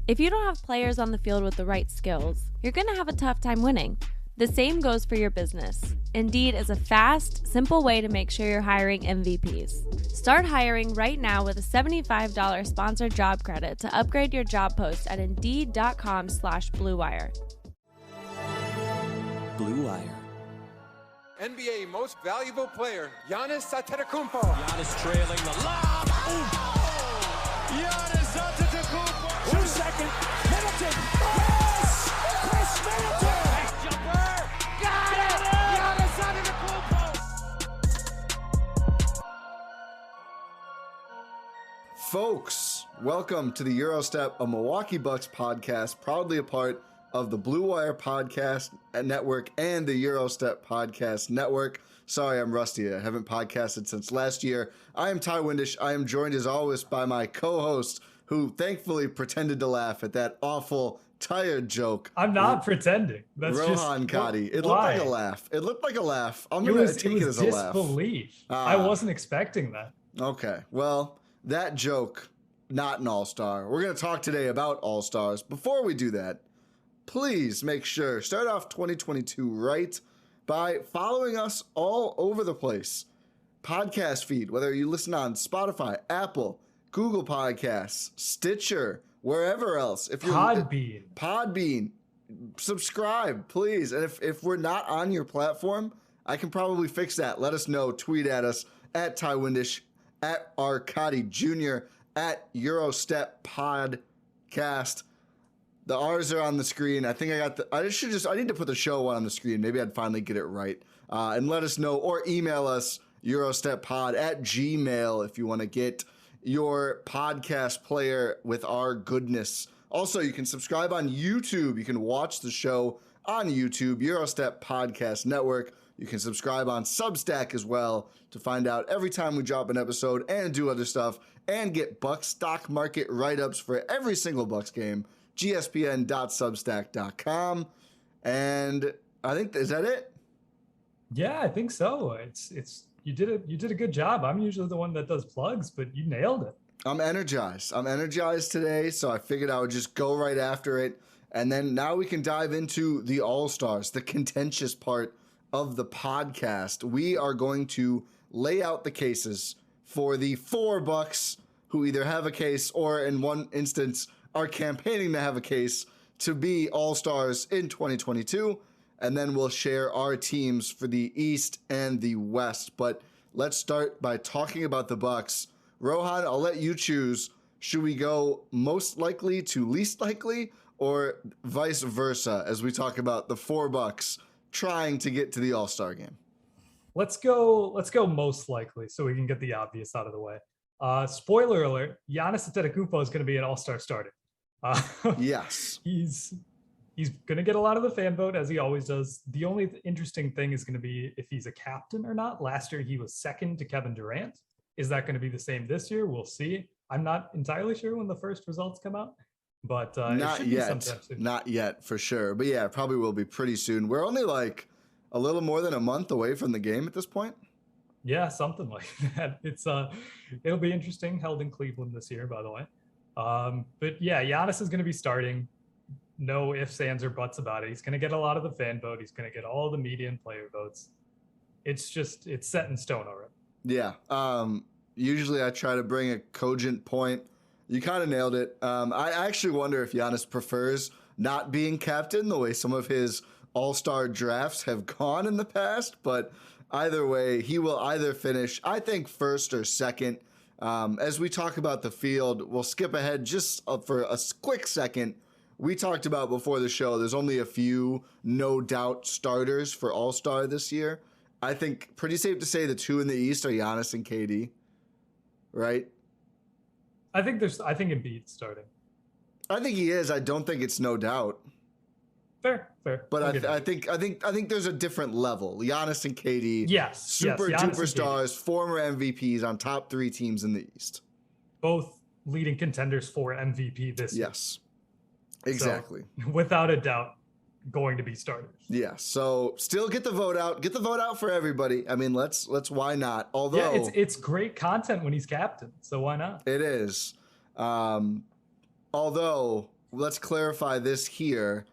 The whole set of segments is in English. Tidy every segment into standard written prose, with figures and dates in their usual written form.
If you don't have players on the field with the right skills, you're going to have a tough time winning. The same goes for your business. Indeed is a fast, simple way to make sure you're hiring MVPs. Start hiring right now with a $75 sponsored job credit to upgrade your job post at Indeed.com/Blue Wire. Blue Wire. NBA Most Valuable Player, Giannis Antetokounmpo. Giannis trailing the lob. Giannis Antetokounmpo. 2 second. Middleton. Yes! Chris Middleton. Nice jumper. Got it. Giannis Antetokounmpo. Folks, welcome to the Eurostep, a Milwaukee Bucks podcast, proudly a part of the Blue Wire Podcast Network and the Eurostep Podcast Network. Sorry, I'm rusty. I haven't podcasted since last year. I am Ty Windish. I am joined as always by my co-host, who thankfully pretended to laugh at that awful, tired joke. I'm not pretending. That's Rohan just Kadi. It why? looked like a laugh. It looked like a laugh. I'm going to take it as a laugh. Disbelief. I wasn't expecting that. Okay, well, that joke, not an all-star. We're going to talk today about all-stars. Before we do that, please make sure, start off 2022 right by following us all over the place. Podcast feed, whether you listen on Spotify, Apple, Google Podcasts, Stitcher, wherever else. If you're Podbean, subscribe, please. And if we're not on your platform, I can probably fix that. Let us know. Tweet at us at Ty Windish, at Arcadi Jr., at Eurostep Podcast. The R's are on the screen. I think I need to put the show one on the screen. Maybe I'd finally get it right. And let us know, or email us, eurosteppod@gmail.com, if you want to get your podcast player with our goodness. Also, you can subscribe on YouTube. You can watch the show on YouTube, Eurostep Podcast Network. You can subscribe on Substack as well to find out every time we drop an episode and do other stuff and get Bucks stock market write-ups for every single Bucks game. gspn.substack.com. And I think, is that it? Yeah, I think so. It's you did a good job. I'm usually the one that does plugs, but you nailed it. I'm energized today, so I figured I would just go right after it. And then now we can dive into the All-Stars, the contentious part of the podcast. We are going to lay out the cases for the 4 Bucks who either have a case or, in one instance, are campaigning to have a case to be All-Stars in 2022, and then we'll share our teams for the East and the West. But let's start by talking about the Bucks. Rohan, I'll let you choose. Should we go most likely to least likely, or vice versa, as we talk about the 4 Bucks trying to get to the All-Star game? Let's go most likely, so we can get the obvious out of the way. Spoiler alert: Giannis Antetokounmpo is going to be an All-Star starter. Yes, he's going to get a lot of the fan vote, as he always does. The only interesting thing is going to be if he's a captain or not. Last year he was second to Kevin Durant. Is that going to be the same this year? We'll see. I'm not entirely sure when the first results come out, but not yet for sure. But yeah, it probably will be pretty soon. We're only like a little more than a month away from the game at this point. Yeah, something like that. It'll be interesting. Held in Cleveland this year, by the way. But yeah, Giannis is going to be starting. No ifs, ands, or buts about it. He's going to get a lot of the fan vote. He's going to get all the media and player votes. It's set in stone already. Yeah. Usually I try to bring a cogent point. You kind of nailed it. I actually wonder if Giannis prefers not being captain the way some of his all-star drafts have gone in the past. But either way, he will either finish, I think, first or second. As we talk about the field, we'll skip ahead just for a quick second. We talked about before the show, there's only a few no doubt starters for All-Star this year. I think pretty safe to say the 2 in the East are Giannis and KD, right? I think Embiid's starting. I think he is. I don't think it's no doubt. Fair. But I think there's a different level. Giannis and KD, yes, super duper stars, former MVPs on top 3 teams in the East. Both leading contenders for MVP this year. Yes, exactly. So, without a doubt, going to be starters. Yeah. So still get the vote out. Get the vote out for everybody. I mean, let's why not? Although it's great content when he's captain. So why not? It is. Although let's clarify this here.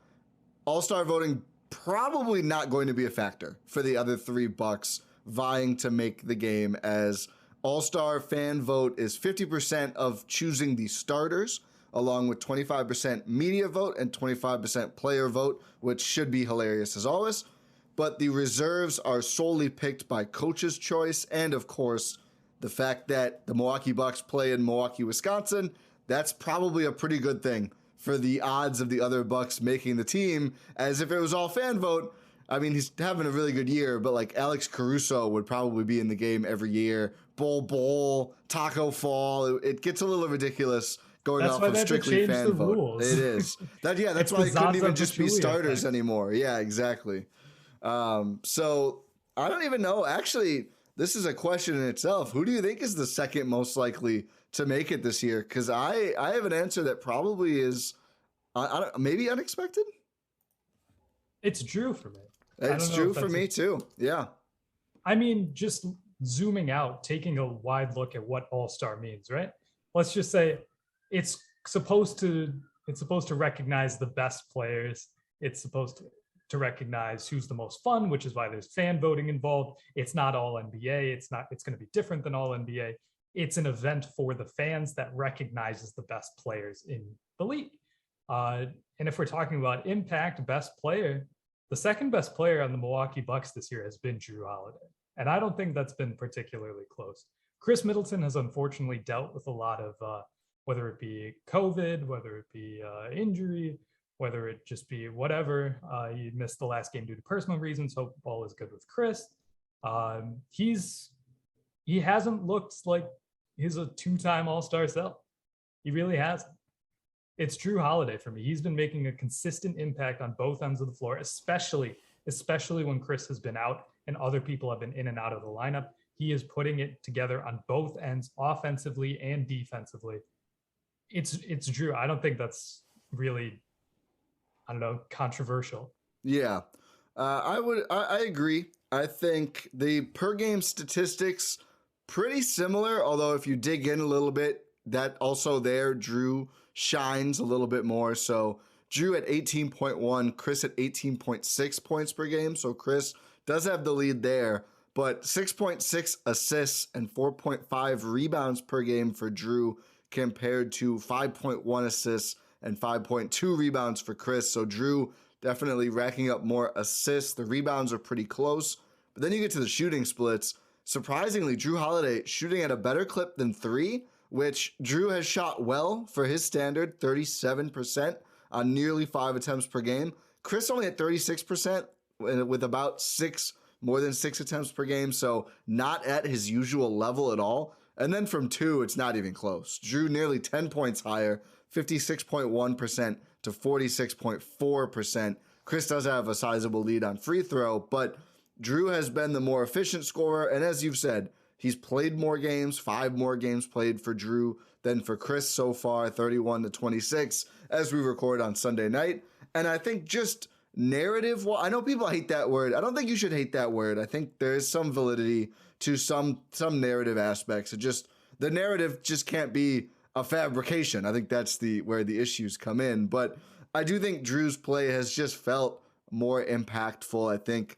All-Star voting probably not going to be a factor for the other three Bucks vying to make the game, as All-Star fan vote is 50% of choosing the starters, along with 25% media vote and 25% player vote, which should be hilarious as always. But the reserves are solely picked by coach's choice, and of course, the fact that the Milwaukee Bucks play in Milwaukee, Wisconsin, that's probably a pretty good thing for the odds of the other Bucks making the team, as if it was all fan vote. I mean, he's having a really good year, but like Alex Caruso would probably be in the game every year. Bowl, Taco Fall. It gets a little ridiculous going off of strictly fan vote. Rules. It is. That's why it couldn't even just be starters anymore. Yeah, exactly. So I don't even know. Actually, this is a question in itself. Who do you think is the second most likely to make it this year? Because I have an answer that probably is maybe unexpected. It's Drew for me. It's Drew for me too. Yeah. I mean, just zooming out, taking a wide look at what All-Star means, right? Let's just say it's supposed to recognize the best players. It's supposed to recognize who's the most fun, which is why there's fan voting involved. It's not all NBA. It's going to be different than all NBA. It's an event for the fans that recognizes the best players in the league. And if we're talking about impact, best player, the second best player on the Milwaukee Bucks this year has been Drew Holiday. And I don't think that's been particularly close. Chris Middleton has unfortunately dealt with a lot of, whether it be COVID, whether it be injury, whether it just be whatever. He missed the last game due to personal reasons. Hope all is good with Chris. He hasn't looked like he's a two-time All-Star self. He really hasn't. It's Drew Holiday for me. He's been making a consistent impact on both ends of the floor, especially when Chris has been out and other people have been in and out of the lineup. He is putting it together on both ends, offensively and defensively. It's Drew. I don't think that's really, controversial. Yeah, I agree. I think the per game statistics pretty similar, although if you dig in a little bit, that also there, Drew shines a little bit more. So Drew at 18.1, Chris at 18.6 points per game. So Chris does have the lead there, but 6.6 assists and 4.5 rebounds per game for Drew compared to 5.1 assists and 5.2 rebounds for Chris. So Drew definitely racking up more assists. The rebounds are pretty close, but then you get to the shooting splits. Surprisingly, Drew Holiday shooting at a better clip than three, which Drew has shot well for his standard, 37% on nearly 5 attempts per game. Chris only at 36% with about more than 6 attempts per game, so not at his usual level at all. And then from two, it's not even close. Drew nearly 10 points higher, 56.1% to 46.4%. Chris does have a sizable lead on free throw, but Drew has been the more efficient scorer, and as you've said, he's played more games, 5 more games played for Drew than for Chris so far, 31-26, as we record on Sunday night. And I think just narrative, well, I know people hate that word. I don't think you should hate that word. I think there is some validity to some narrative aspects. The narrative just can't be a fabrication. I think that's where the issues come in. But I do think Drew's play has just felt more impactful. I think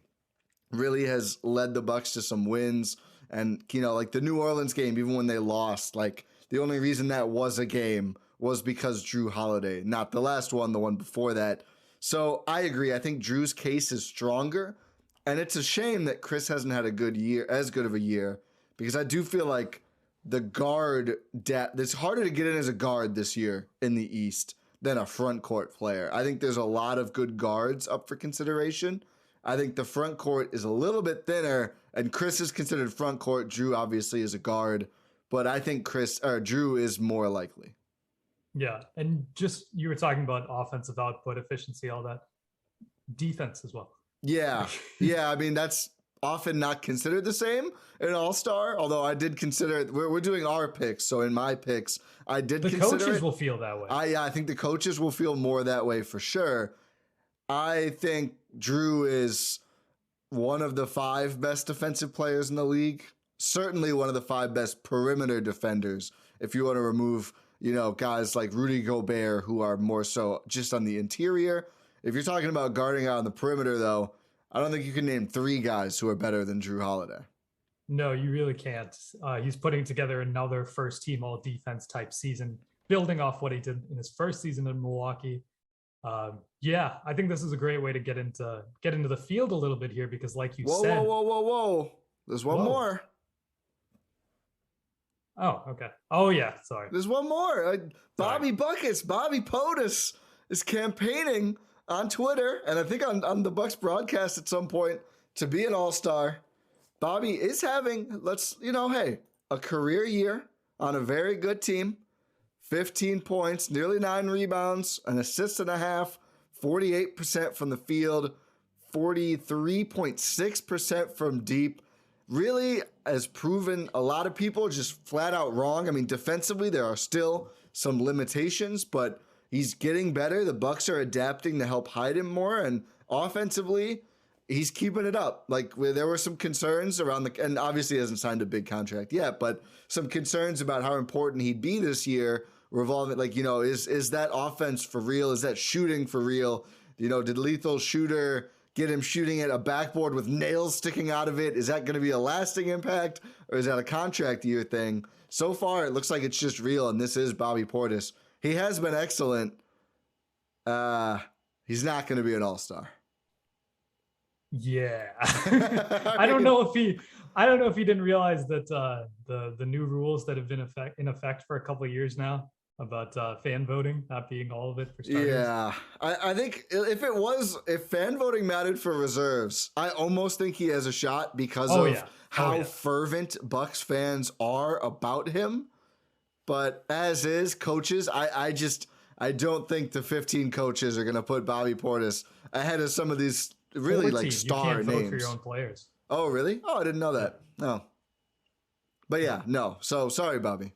really has led the Bucks to some wins. And, like the New Orleans game, even when they lost, like the only reason that was a game was because Drew Holiday, not the last one, the one before that. So I agree. I think Drew's case is stronger. And it's a shame that Chris hasn't had as good of a year, because I do feel like the guard depth, it's harder to get in as a guard this year in the East than a front court player. I think there's a lot of good guards up for consideration. I think the front court is a little bit thinner, and Chris is considered front court. Drew obviously is a guard, but I think Drew is more likely. Yeah, and just you were talking about offensive output, efficiency, all that. Defense as well. Yeah. I mean, that's often not considered the same in All-Star, although I did consider it. We're doing our picks, so in my picks, I did consider it. The coaches will feel that way. I think the coaches will feel more that way for sure. I think Drew is one of the 5 best defensive players in the league. Certainly one of the 5 best perimeter defenders, if you want to remove guys like Rudy Gobert who are more so just on the interior. If you're talking about guarding out on the perimeter, though, I don't think you can name 3 guys who are better than Drew Holiday. No, you really can't. He's putting together another first team all defense type season, building off what he did in his first season in Milwaukee. Yeah, I think this is a great way to get into the field a little bit here because, like you said, whoa! There's one more. Oh, okay. Oh yeah, sorry. There's one more. Bobby Buckets, Bobby POTUS is campaigning on Twitter, and I think on the Bucks broadcast at some point to be an all-star. Bobby is having, a career year on a very good team. 15 points, nearly 9 rebounds, an assist and a half, 48% from the field, 43.6% from deep. Really has proven a lot of people just flat out wrong. I mean, defensively, there are still some limitations, but he's getting better. The Bucks are adapting to help hide him more, and offensively, he's keeping it up. Like, there were some concerns around and obviously he hasn't signed a big contract yet, but some concerns about how important he'd be this year, revolving, is that offense for real? Is that shooting for real? Did Lethal Shooter get him shooting at a backboard with nails sticking out of it? Is that going to be a lasting impact, or is that a contract year thing? So far, it looks like it's just real, and this is Bobby Portis. He has been excellent. He's not going to be an all-star. Yeah. I don't know if he didn't realize that the new rules that have been in effect for a couple of years now about fan voting not being all of it for starters. Yeah, I think if fan voting mattered for reserves, I almost think he has a shot because of how fervent Bucks fans are about him. But as is, coaches, I don't think the 15 coaches are going to put Bobby Portis ahead of some of these really 14. Star you can't names. Vote for your own players. Oh, really? Oh, I didn't know that. No. But yeah, no. So sorry, Bobby.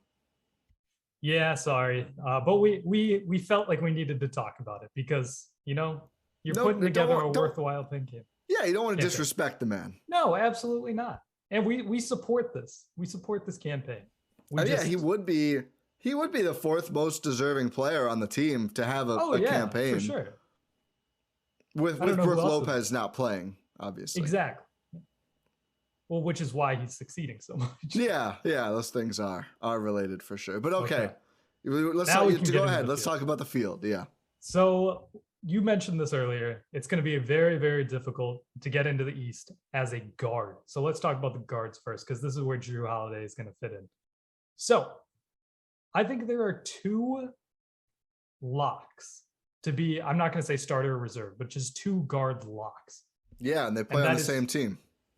Yeah, sorry. But we felt like we needed to talk about it because, you're putting together a worthwhile pin game. Yeah, you don't want to disrespect the man. No, absolutely not. And we support this. We support this campaign. He would be the 4th most deserving player on the team to have a campaign. For sure. With Brook Lopez not playing, obviously. Exactly. Well, which is why he's succeeding so much. Yeah, those things are related for sure. But okay. Let's go ahead. Let's talk about the field. Yeah. So you mentioned this earlier. It's going to be very, very difficult to get into the East as a guard. So let's talk about the guards first, because this is where Drew Holiday is going to fit in. So I think there are 2 locks to be, I'm not going to say starter or reserve, but just 2 guard locks. Yeah, and they play on the same team.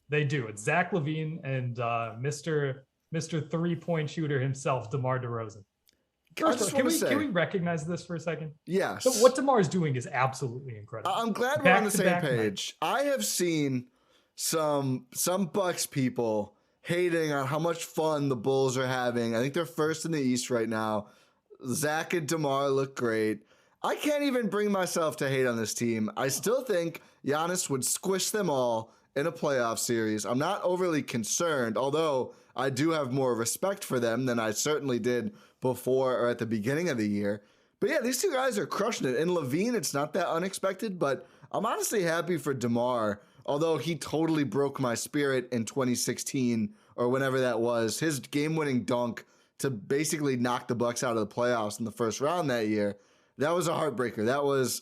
They do. It's Zach LaVine and Mr. 3-point shooter himself, DeMar DeRozan. Can we recognize this for a second? Yes. So what DeMar is doing is absolutely incredible. I'm glad we're on the same page. I have seen some Bucks people hating on how much fun the Bulls are having. I think they're first in the East right now. Zach and DeMar look great. I can't even bring myself to hate on this team. I still think Giannis would squish them all in a playoff series. I'm not overly concerned, although I do have more respect for them than I certainly did before or at the beginning of the year. But yeah, these 2 guys are crushing it. And LaVine, it's not that unexpected, but I'm honestly happy for DeMar, although he totally broke my spirit in 2016 or whenever that was. His game-winning dunk to basically knock the Bucks out of the playoffs in the first round that year, that was a heartbreaker. That was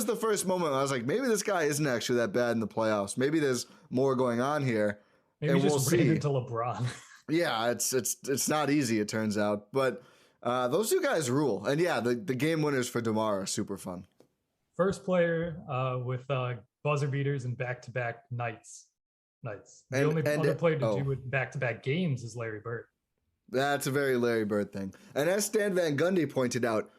the first moment I was like, maybe this guy isn't actually that bad in the playoffs. Maybe there's more going on here. Maybe and just bring it into LeBron. Yeah, it's not easy, it turns out. But those 2 guys rule. And yeah, the game winners for DeMar are super fun. First player with buzzer beaters and back-to-back nights. The only other player to do with back-to-back games is Larry Bird. That's a very Larry Bird thing. And as Stan Van Gundy pointed out,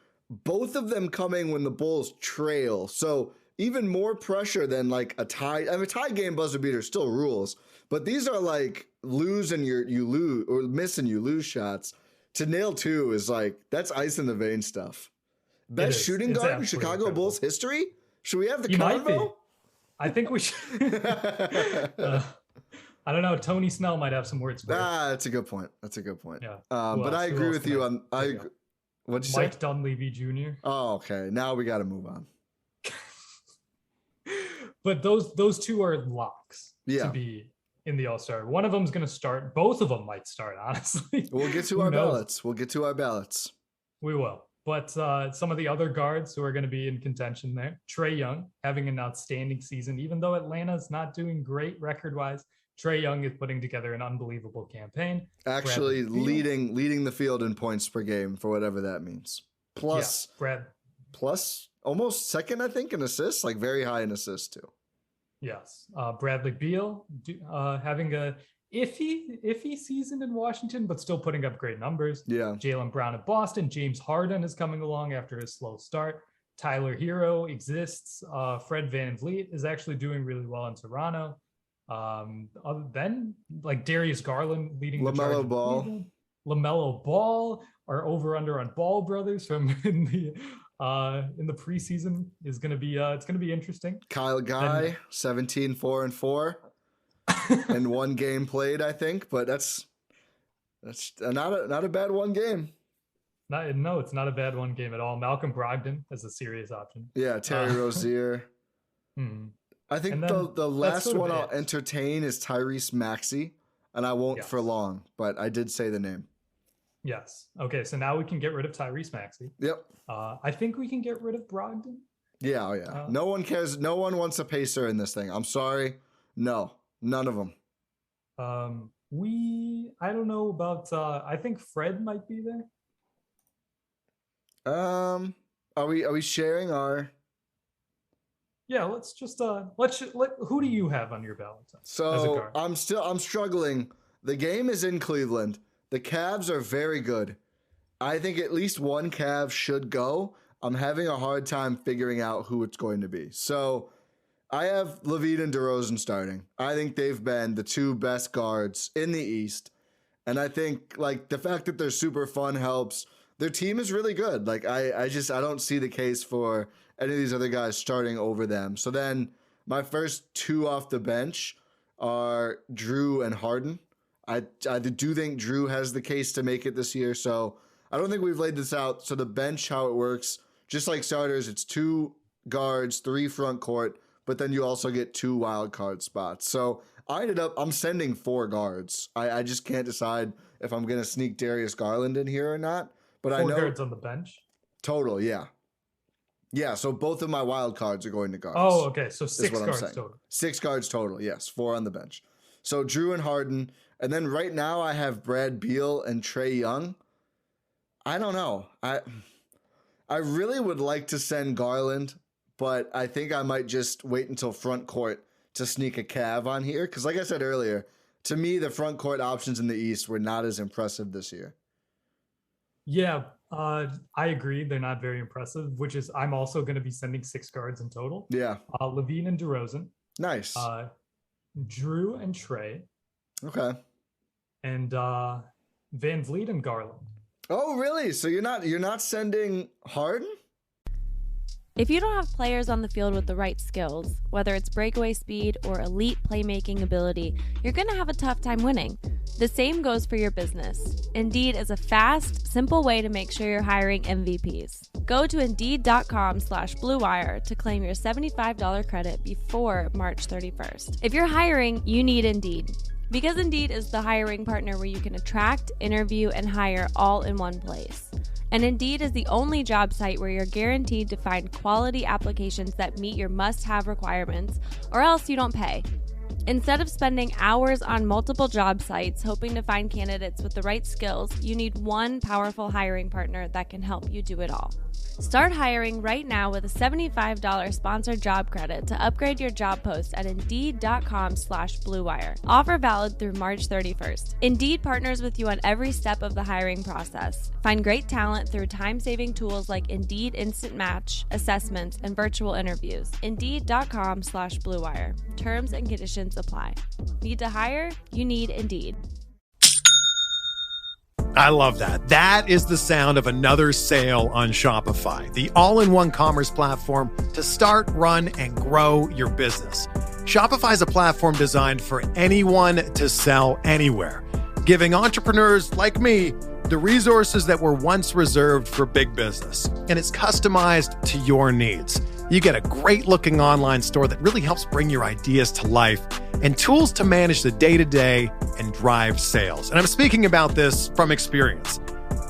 both of them coming when the Bulls trail. So even more pressure than like a tie. I mean, a tie game buzzer beater still rules, but these are like lose and you lose, or miss and you lose shots. To nail 2 is like, that's ice in the vein stuff. Best shooting guard in Chicago Bulls history? Should we have the convo? I think we should. I don't know. Tony Snell might have some words for it. That's a good point. Yeah. But else? I agree with you on. What'd you say? Mike Dunleavy Jr. Oh, okay. Now we got to move on. But those two are locks Yeah. to be in the All-Star. One of them's going to start. Both of them might start, honestly. We'll get to Who our knows? ballots. We will. But some of the other guards who are going to be in contention there, Trae Young having an outstanding season, even though Atlanta's not doing great record-wise. Trae Young is putting together an unbelievable campaign. Actually leading the field in points per game for whatever that means. Plus almost second, I think, in assists, like very high in assists too. Yes. Bradley Beal having a iffy season in Washington, but still putting up great numbers. Yeah. Jaylen Brown in Boston. James Harden is coming along after his slow start. Tyler Hero exists. Fred VanVleet is actually doing really well in Toronto. Other than like Darius Garland leading the charge. LaMelo Ball, our over/under on Ball brothers from in the preseason is going to be it's going to be interesting. Kyle Guy, 17-4-4 in one game played, I think, but that's not a bad one game. No, it's not a bad one game at all. Malcolm Brogdon is a serious option. Yeah, Terry Rozier. I think the last one I'll entertain is Tyrese Maxey, and I won't for long, but I did say the name. Yes. Okay, so now we can get rid of Tyrese Maxey. Yep. I think we can get rid of Brogdon. Yeah, oh yeah. No one cares. No one wants a pacer in this thing. I'm sorry. No, none of them. I don't know about, I think Fred might be there. Are we sharing our... Yeah, let's just who do you have on your ballot? So I'm struggling. The game is in Cleveland. The Cavs are very good. I think at least one Cav should go. I'm having a hard time figuring out who it's going to be. So I have LaVine and DeRozan starting. I think they've been the two best guards in the East. And I think like the fact that they're super fun helps. Their team is really good. Like I don't see the case for any of these other guys starting over them. So then my first two off the bench are Drew and Harden. I do think Drew has the case to make it this year. So I don't think we've laid this out. So the bench, how it works, just like starters, it's 2 guards, 3 front court, but then you also get 2 wild card spots. So I'm sending 4 guards. I just can't decide if I'm going to sneak Darius Garland in here or not. But 4 I know guards on the bench. Total, yeah. Yeah, so both of my wild cards are going to guards. Oh, okay. So 6 guards total. 6 guards total, yes. 4 on the bench. So Drew and Harden. And then right now I have Brad Beal and Trae Young. I don't know. I really would like to send Garland, but I think I might just wait until front court to sneak a Cav on here. Because like I said earlier, to me, the front court options in the East were not as impressive this year. Yeah, I agree. They're not very impressive, which is I'm also going to be sending 6 guards in total. Yeah. LaVine and DeRozan. Nice. Drew and Trae. Okay. And VanVleet and Garland. Oh, really? So you're not sending Harden? If you don't have players on the field with the right skills, whether it's breakaway speed or elite playmaking ability, you're going to have a tough time winning. The same goes for your business. Indeed is a fast, simple way to make sure you're hiring MVPs. Go to Indeed.com/BlueWire to claim your $75 credit before March 31st. If you're hiring, you need Indeed. Because Indeed is the hiring partner where you can attract, interview, and hire all in one place. And Indeed is the only job site where you're guaranteed to find quality applications that meet your must-have requirements, or else you don't pay. Instead of spending hours on multiple job sites hoping to find candidates with the right skills, you need one powerful hiring partner that can help you do it all. Start hiring right now with a $75 sponsored job credit to upgrade your job post at Indeed.com/BlueWire. Offer valid through March 31st. Indeed partners with you on every step of the hiring process. Find great talent through time-saving tools like Indeed Instant Match, assessments, and virtual interviews. Indeed.com/BlueWire. Terms and conditions apply. Need to hire? You need Indeed. I love that. That is the sound of another sale on Shopify, the all-in-one commerce platform to start, run, and grow your business. Shopify is a platform designed for anyone to sell anywhere, giving entrepreneurs like me the resources that were once reserved for big business, and it's customized to your needs. You get a great-looking online store that really helps bring your ideas to life and tools to manage the day-to-day and drive sales. And I'm speaking about this from experience.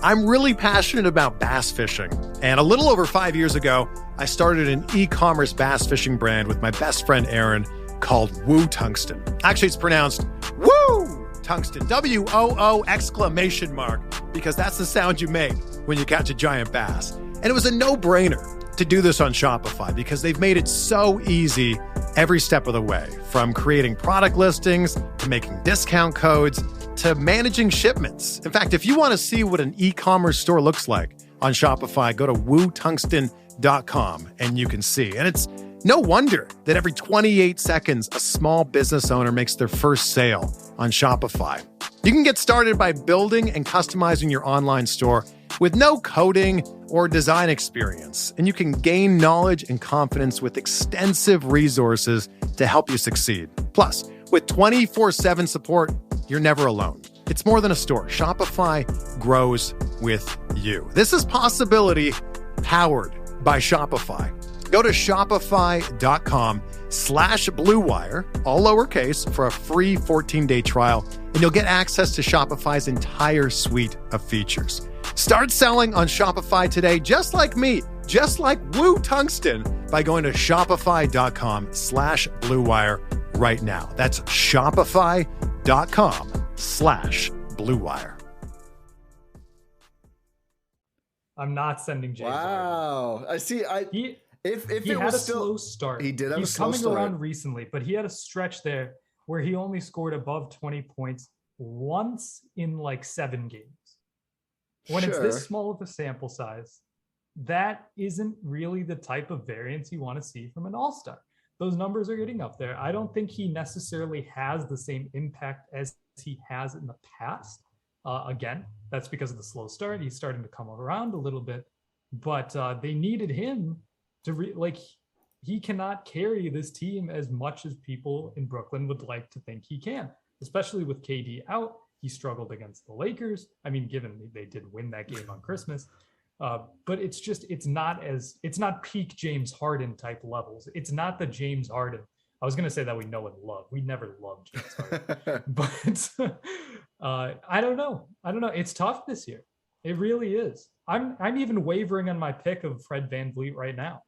I'm really passionate about bass fishing, and a little over 5 years ago, I started an e-commerce bass fishing brand with my best friend Aaron called Woo Tungsten. Actually, it's pronounced Woo Tungsten, W-O-O exclamation mark, because that's the sound you make when you catch a giant bass. And it was a no-brainer to do this on Shopify because they've made it so easy every step of the way, from creating product listings to making discount codes to managing shipments. In fact, if you want to see what an e-commerce store looks like on Shopify, go to wootungsten.com and you can see. And it's no wonder that every 28 seconds, a small business owner makes their first sale on Shopify. You can get started by building and customizing your online store with no coding or design experience, and you can gain knowledge and confidence with extensive resources to help you succeed. Plus, with 24/7 support, you're never alone. It's more than a store. Shopify grows with you. This is possibility powered by Shopify. Go to shopify.com/Blue Wire, all lowercase, for a free 14-day trial, and you'll get access to Shopify's entire suite of features. Start selling on Shopify today, just like me, just like Woo Tungsten, by going to shopify.com/Blue Wire right now. That's shopify.com/Blue Wire. I'm not sending James. Wow. I see. If he it had was a still slow start. He did have a slow coming start. around recently, but he had a stretch there where he only scored above 20 points once in like 7 games. When it's this small of a sample size, that isn't really the type of variance you want to see from an all-star. Those numbers are getting up there. I don't think he necessarily has the same impact as he has in the past. Again, that's because of the slow start. He's starting to come around a little bit, but they needed him to he cannot carry this team as much as people in Brooklyn would like to think he can, especially with KD out. He struggled against the Lakers. I mean, given they did win that game on Christmas, but it's not peak James Harden type levels. It's not the James Harden. I was going to say that we know and love. We never loved James Harden, but I don't know. It's tough this year. It really is. I'm even wavering on my pick of Fred VanVleet right now.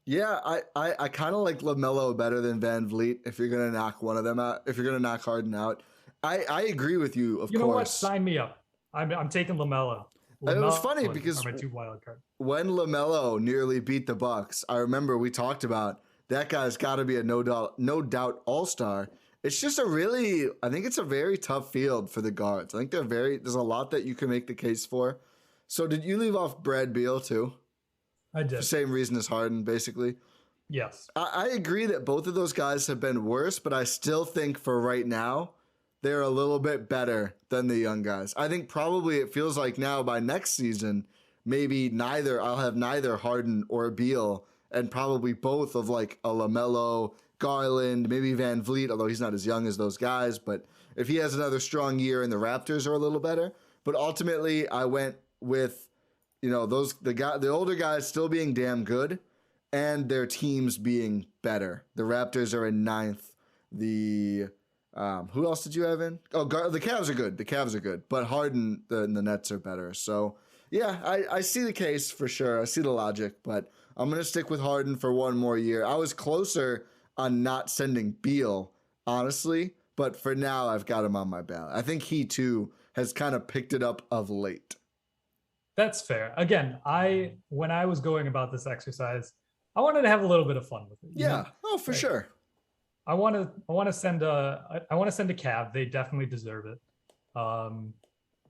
Yeah, I kind of like LaMelo better than VanVleet if you're going to knock one of them out, if you're going to knock Harden out. I agree with you, of course. You know what? Sign me up. I'm taking LaMelo. It was funny because my 2 wild card. When LaMelo nearly beat the Bucks, I remember we talked about that guy's got to be a no doubt all-star. It's just I think it's a very tough field for the guards. I think there's a lot that you can make the case for. So did you leave off Brad Beal too? I did. For the same reason as Harden, basically. Yes. I agree that both of those guys have been worse, but I still think for right now, they're a little bit better than the young guys. I think probably it feels like now by next season, maybe I'll have neither Harden or Beal, and probably both of like a LaMelo, Garland, maybe VanVleet, although he's not as young as those guys. But if he has another strong year and the Raptors are a little better, but ultimately I went with, the older guys still being damn good and their teams being better. The Raptors are in 9th. Who else did you have in? Oh, the Cavs are good. The Cavs are good, but Harden and the Nets are better. So yeah, I see the case for sure. I see the logic, but I'm going to stick with Harden for one more year. I was closer on not sending Beal, honestly, but for now I've got him on my ballot. I think he too has kind of picked it up of late. That's fair. Again, when I was going about this exercise, I wanted to have a little bit of fun with it. Yeah. Oh, for sure. I want to send a Cav. They definitely deserve it.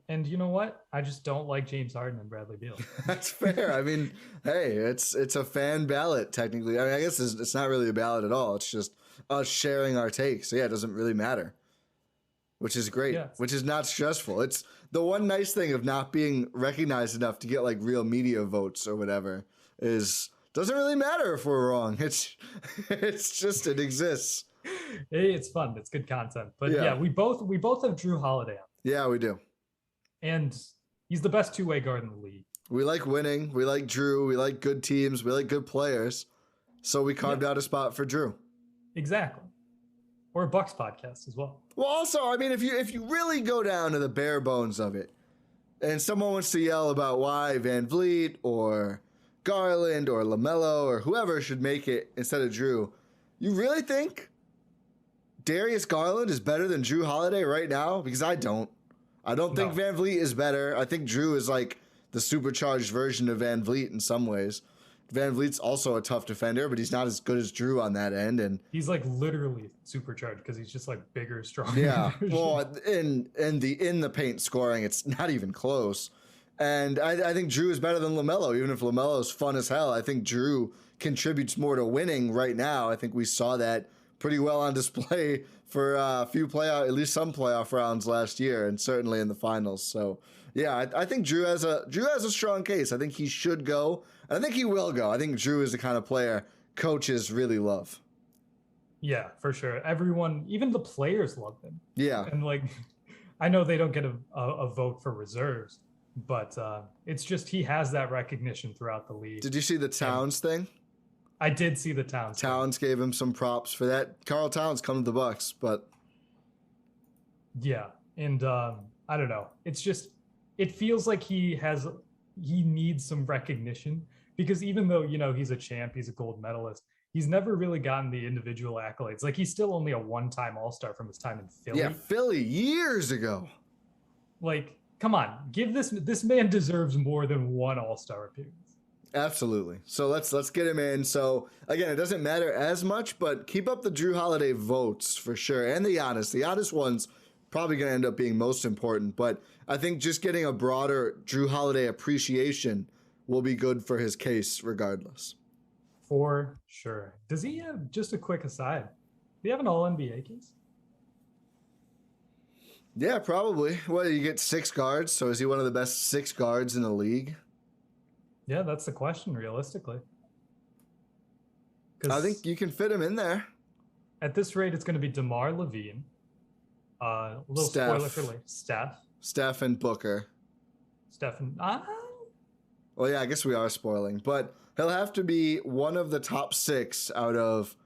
And you know what? I just don't like James Harden and Bradley Beal. That's fair. I mean, hey, it's a fan ballot technically. I mean, I guess it's not really a ballot at all. It's just us sharing our takes. So yeah, it doesn't really matter, which is great. Yeah. Which is not stressful. It's the one nice thing of not being recognized enough to get like real media votes or whatever is doesn't really matter if we're wrong. It's just it exists. Hey, it's fun. It's good content. But yeah we both have Drew Holiday on. Yeah, we do. And he's the best two-way guard in the league. We like winning. We like Drew. We like good teams. We like good players. So we carved out a spot for Drew. Exactly. Or a Bucks podcast as well. Well, also, I mean, if you really go down to the bare bones of it, and someone wants to yell about why Van Vliet or Garland or LaMelo or whoever should make it instead of Drew, you really think Darius Garland is better than Drew Holiday right now? Because I don't. I don't think Van Vliet is better. I think Drew is like the supercharged version of Van Vliet in some ways. Van Vliet's also a tough defender, but he's not as good as Drew on that end. And he's like literally supercharged because he's just like bigger, stronger. Yeah, well, in the paint scoring, it's not even close. And I think Drew is better than LaMelo, even if LaMelo is fun as hell. I think Drew contributes more to winning right now. I think we saw that pretty well on display for a few at least some playoff rounds last year, and certainly in the finals. So yeah, I think Drew has a strong case. I think he should go. And I think he will go. I think Drew is the kind of player coaches really love. Yeah, for sure. Everyone, even the players love him. Yeah. And like, I know they don't get a vote for reserves, but it's just he has that recognition throughout the league. Did you see the Towns thing? I did see the Towns. Towns gave him some props for that. Karl Towns come to the Bucks, but yeah, and I don't know. It's just it feels like he needs some recognition because even though he's a champ, he's a gold medalist, he's never really gotten the individual accolades. Like he's still only a one-time All-Star from his time in Philly. Yeah, Philly years ago. Like, come on, give this man deserves more than one All-Star appearance. Absolutely. So let's get him in. So again, it doesn't matter as much, but keep up the Drew Holiday votes for sure, and the Giannis. The Giannis one's probably going to end up being most important, but I think just getting a broader Drew Holiday appreciation will be good for his case regardless. For sure. Does he have, just a quick aside, do you have an All-NBA case? Yeah, probably. Well, you get 6 guards, so is he one of the best 6 guards in the league? Yeah, that's the question, realistically. I think you can fit him in there. At this rate, it's going to be DeMar Levine. A little spoiler for later. Steph and Booker. Well, yeah, I guess we are spoiling, but he'll have to be one of the top 6 out of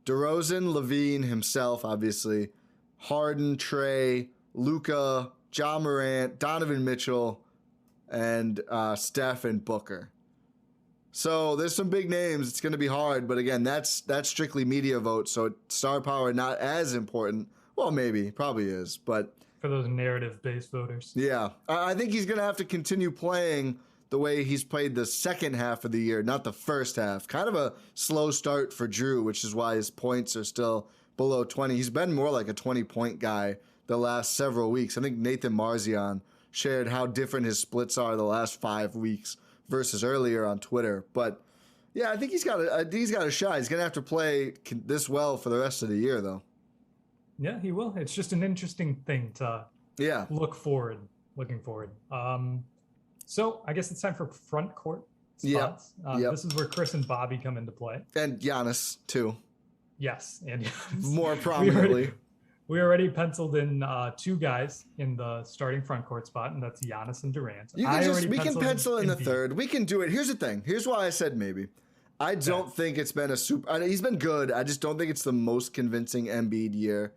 DeRozan, Levine himself, obviously, Harden, Trey, Luka, Ja Morant, Donovan Mitchell, and Steph and Booker. So there's some big names. It's going to be hard, but again, that's strictly media votes, so star power not as important. Well, maybe, probably is, but for those narrative-based voters. Yeah, I think he's going to have to continue playing the way he's played the second half of the year, not the first half. Kind of a slow start for Drew, which is why his points are still below 20. He's been more like a 20-point guy the last several weeks. I think Nathan Marzion shared how different his splits are the last 5 weeks versus earlier on Twitter. But yeah, I think he's got a shot. He's going to have to play this well for the rest of the year, though. Yeah, he will. It's just an interesting thing to looking forward. So I guess it's time for front court spots. This is where Chris and Bobby come into play. And Giannis, too. Yes, and Giannis. More prominently. We already penciled in 2 guys in the starting front court spot, and that's Giannis and Durant. We can pencil in the third. We can do it. Here's the thing. Here's why I said maybe. I don't think it's been he's been good. I just don't think it's the most convincing Embiid year.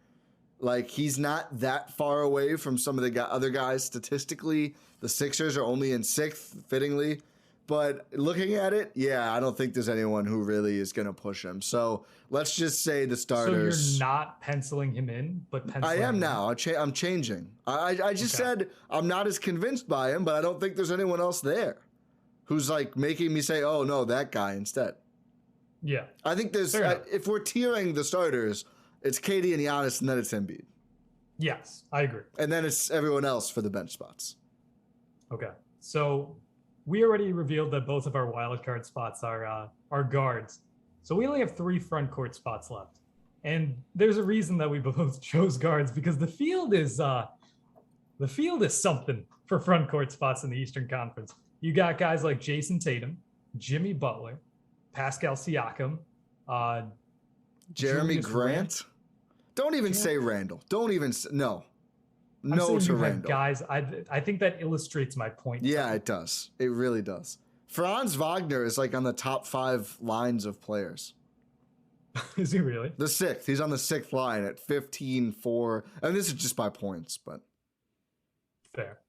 Like, he's not that far away from some of the other guys statistically. The Sixers are only in 6th, fittingly. But looking at it, I don't think there's anyone who really is going to push him. So let's just say the starters. So you're not penciling him in, but penciling I am now. I'm changing. I just said I'm not as convinced by him, but I don't think there's anyone else there who's like making me say, oh, no, that guy instead. Yeah. I think there's, if we're tiering the starters, it's KD and Giannis, and then it's Embiid. Yes, I agree. And then it's everyone else for the bench spots. Okay. So we already revealed that both of our wild card spots are guards. So we only have 3 front court spots left. And there's a reason that we both chose guards, because the field is something for front court spots in the Eastern Conference. You got guys like Jason Tatum, Jimmy Butler, Pascal Siakam, Jeremy Grant. Don't even say Randall. Don't even no. I'm saying to you have Randall. guys. I think that illustrates my point. Yeah, it does. It really does. Franz Wagner is like on the top 5 lines of players. Is he really? The 6th. He's on the 6th line at 15-4. And this is just by points, but fair.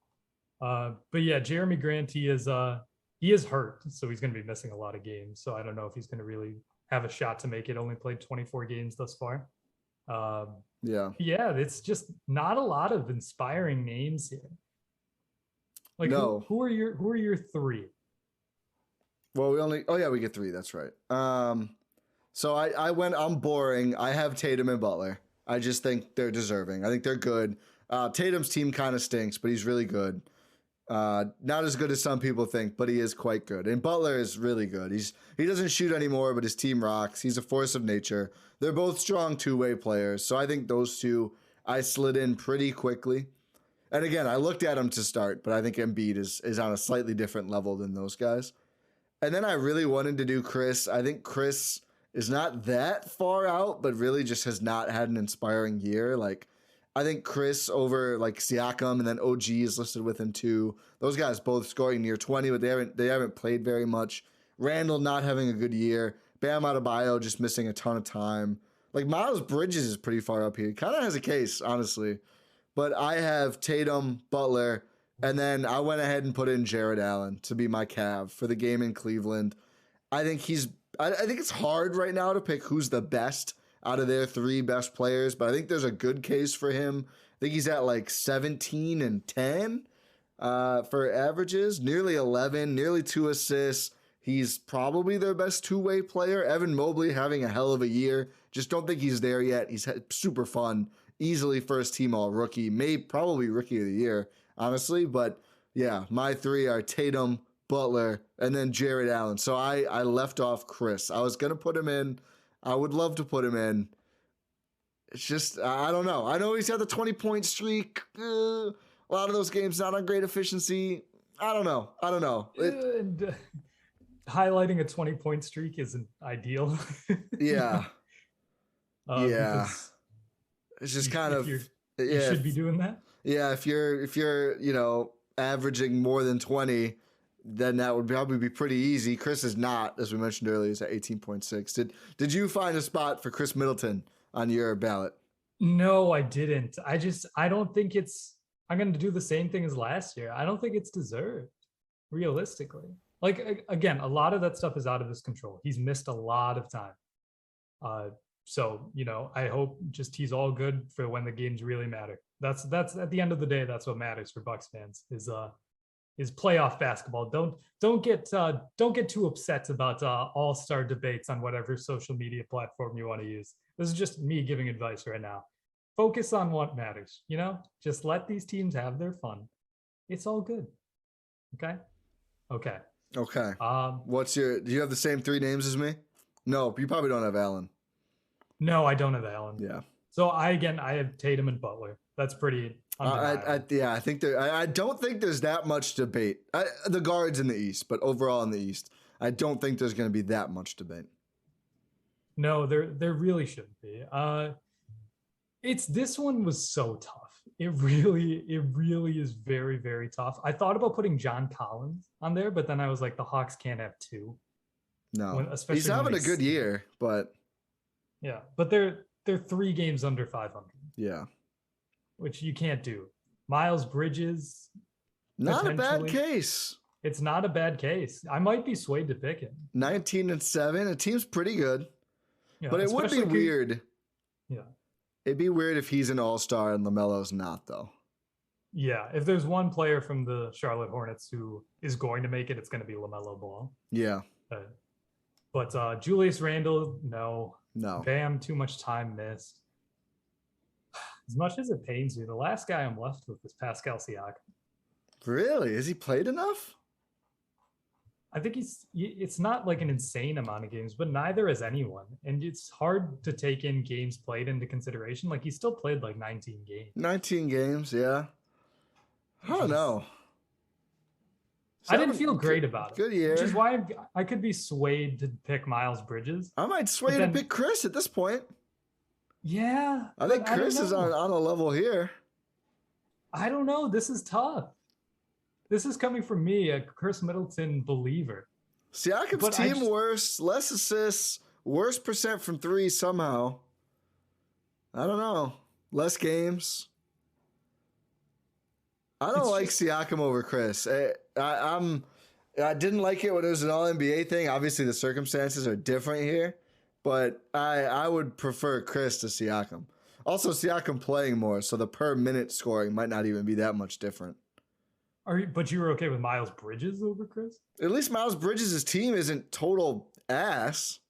But yeah, Jeremy Grant, he is hurt, so he's going to be missing a lot of games. So I don't know if he's going to really have a shot to make it. Only played 24 games thus far. Yeah, it's just not a lot of inspiring names here. Like, no. who are your 3? Well, we get 3. That's right. So I'm boring. I have Tatum and Butler. I just think they're deserving. I think they're good. Tatum's team kind of stinks, but he's really good. Not as good as some people think, but he is quite good. And Butler is really good. He doesn't shoot anymore, but his team rocks. He's a force of nature. They're both strong two-way players. So I think those two I slid in pretty quickly. And again, I looked at him to start, but I think Embiid is on a slightly different level than those guys. And then I really wanted to do Chris. I think Chris is not that far out, but really just has not had an inspiring year. Like, I think Chris over like Siakam, and then OG is listed with him too. Those guys both scoring near 20, but they haven't played very much. Randall not having a good year. Bam Adebayo just missing a ton of time. Like, Miles Bridges is pretty far up here. Kind of has a case, honestly. But I have Tatum, Butler, and then I went ahead and put in Jared Allen to be my Cav for the game in Cleveland. I think it's hard right now to pick who's the best out of their 3 best players, but I think there's a good case for him. I think he's at like 17 and 10 for averages, nearly 11, nearly 2 assists. He's probably their best two-way player. Evan Mobley having a hell of a year. Just don't think he's there yet. He's super fun. Easily first team all rookie. Probably rookie of the year, honestly. But yeah, my 3 are Tatum, Butler, and then Jared Allen. So I left off Chris. I was going to put him in. I would love to put him in. It's just, I don't know. I know he's had the 20-point streak. A lot of those games not on great efficiency. I don't know. Highlighting a 20-point streak isn't ideal. Yeah. It's just kind of, you should be doing that. Yeah. If you're, averaging more than 20, then that would probably be pretty easy. Chris is not, as we mentioned earlier, he's at 18.6. Did you find a spot for Chris Middleton on your ballot? No, I didn't. I don't think I'm going to do the same thing as last year. I don't think it's deserved, realistically. Like, again, a lot of that stuff is out of his control. He's missed a lot of time. So, I hope just he's all good for when the games really matter. That's at the end of the day, that's what matters for Bucks fans is playoff basketball. Don't get too upset about all-star debates on whatever social media platform you want to use. This is just me giving advice right now. Focus on what matters, Just let these teams have their fun. It's all good. Okay. Do you have the same 3 names as me? No, you probably don't have Allen. No, I don't have Allen. Yeah. So I have Tatum and Butler. That's pretty undeniable. I think I don't think there's that much debate. The guards in the East, but overall in the East, I don't think there's going to be that much debate. No, there really shouldn't be. This one was so tough. It really is very, very tough. I thought about putting John Collins on there, but then I was like, the Hawks can't have 2. No, he's having a good year, but yeah, but they're 3 games under 500. Yeah, which you can't do. Miles Bridges, not a bad case. It's not a bad case. I might be swayed to pick him. 19-7. A team's pretty good, but it would be weird. Yeah. It'd be weird if he's an all-star and LaMelo's not, though. Yeah, if there's one player from the Charlotte Hornets who is going to make it, it's going to be LaMelo Ball. Yeah. But Julius Randle, no. Bam, too much time missed. As much as it pains me, the last guy I'm left with is Pascal Siakam. Really? Has he played enough? I think it's not like an insane amount of games, but neither has anyone. And it's hard to take in games played into consideration. Like, he still played like 19 games. 19 games, yeah. I don't know. I didn't feel great about it. Good year. Which is why I could be swayed to pick Miles Bridges. I might sway to pick Chris at this point. Yeah. I think Chris is on a level here. I don't know. This is tough. This is coming from me, a Chris Middleton believer. Siakam's team worse, less assists, worse percent from three somehow. I don't know. Less games. I don't like Siakam over Chris. I didn't like it when it was an All-NBA thing. Obviously, the circumstances are different here, but I would prefer Chris to Siakam. Also, Siakam playing more, so the per minute scoring might not even be that much different. But you were okay with Miles Bridges over Chris? At least Miles Bridges' team isn't total ass.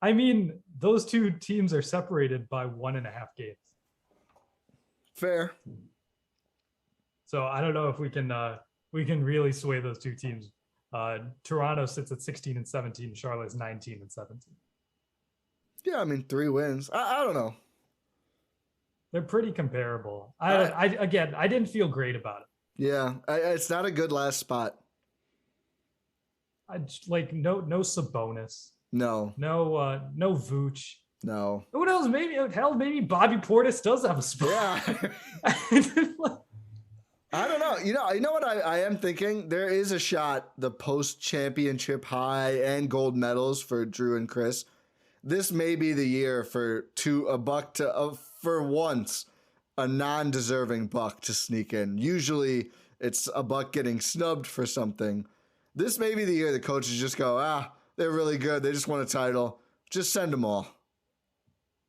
I mean, those two teams are separated by 1.5 games. Fair. So I don't know if we can really sway those two teams. Toronto sits at 16-17. Charlotte's 19-17. Yeah, I mean 3 wins. I don't know. They're pretty comparable. I didn't feel great about it. Yeah, it's not a good last spot. No Sabonis. No Vooch. No. What else? Maybe Bobby Portis does have a spot. Yeah. I don't know. You know what I am thinking? There is a shot, the post-championship high and gold medals for Drew and Chris. This may be the year for once a non-deserving Buck to sneak in. Usually it's a Buck getting snubbed for something. This may be the year the coaches just go, they're really good. They just won a title. Just send them all.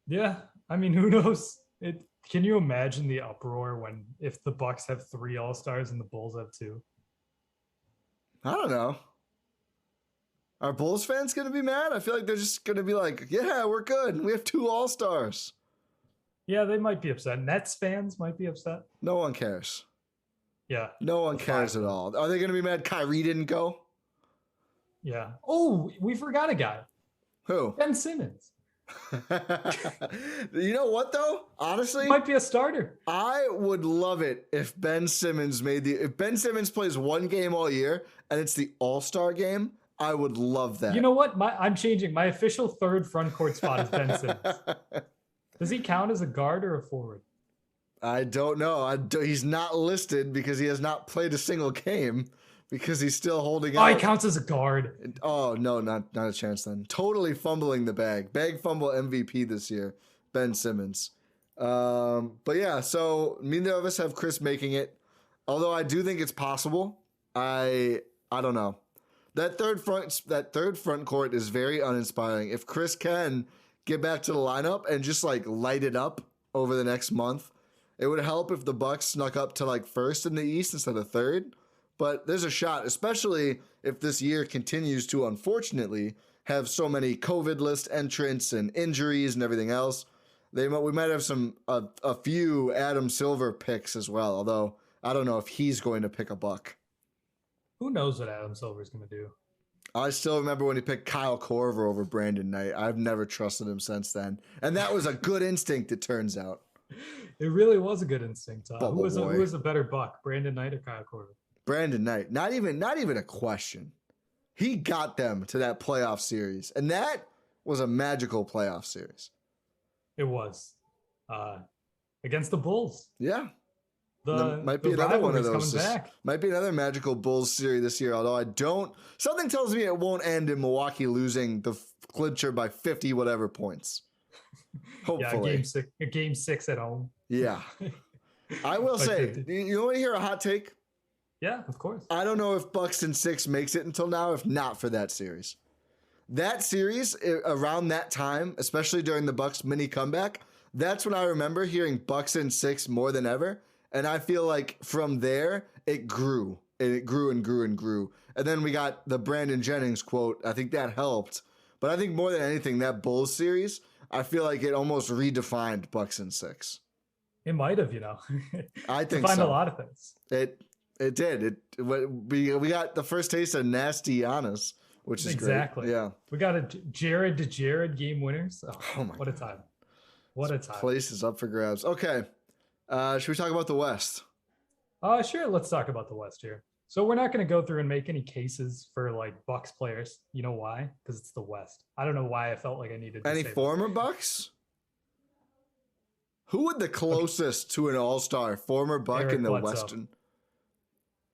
Yeah. I mean, who knows? Can you imagine the uproar if the Bucks have 3 All-Stars and the Bulls have 2? I don't know. Are Bulls fans going to be mad? I feel like they're just going to be like, yeah, we're good. We have 2 All-Stars. Yeah, they might be upset. Nets fans might be upset. No one cares. Yeah. No one cares at all. Are they going to be mad Kyrie didn't go? Yeah. Oh, we forgot a guy. Who? Ben Simmons. You know what, though? Honestly, he might be a starter. I would love it if Ben Simmons plays 1 game all year and it's the All-Star game. I would love that. You know what? I'm changing. My official 3rd front court spot is Ben Simmons. Does he count as a guard or a forward? I don't know. He's not listed because he has not played a single game because he's still holding out. Oh, he counts as a guard. Oh, no, not a chance then. Totally fumbling the bag. Bag fumble MVP this year, Ben Simmons. But yeah, so neither of us have Chris making it. Although I do think it's possible. I don't know. That third front court is very uninspiring. If Chris can get back to the lineup and just light it up over the next month, it would help if the Bucks snuck up to first in the East instead of third. But there's a shot, especially if this year continues to, unfortunately, have so many COVID list entrants and injuries and everything else. We might have a few Adam Silver picks as well, although I don't know if he's going to pick a Buck. Who knows what Adam Silver is going to do? I still remember when he picked Kyle Korver over Brandon Knight. I've never trusted him since then. And that was a good instinct, it turns out. It really was a good instinct. Who was a better Buck, Brandon Knight or Kyle Korver? Brandon Knight. Not even a question. He got them to that playoff series. And that was a magical playoff series. It was. Against the Bulls. Yeah. Might be another one of those. Back. Might be another magical Bulls series this year, although something tells me it won't end in Milwaukee losing the clincher by 50 whatever points. Hopefully. Yeah, game six at home. Yeah. I will say, you want to hear a hot take? Yeah, of course. I don't know if Bucks in 6 makes it until now, if not for that series. That series, around that time, especially during the Bucks mini comeback, that's when I remember hearing Bucks in 6 more than ever. And I feel like from there, it grew. And it grew and grew and grew. And then we got the Brandon Jennings quote. I think that helped. But I think more than anything, that Bulls series, I feel like it almost redefined Bucks in 6. It might have, I think defined so. a lot of things. It did. We got the first taste of nasty Giannis, which is exactly great. Yeah. We got a Jared to Jared game winners. Oh my what a time. What a time. Place is up for grabs. Okay. Should we talk about the West? Sure. Let's talk about the West here. So we're not going to go through and make any cases for Bucks players. You know why? Because it's the West. I don't know why I felt like I needed to any say former Bucks? Who would the closest to an all-star former Buck Eric in the Bledsoe. Western?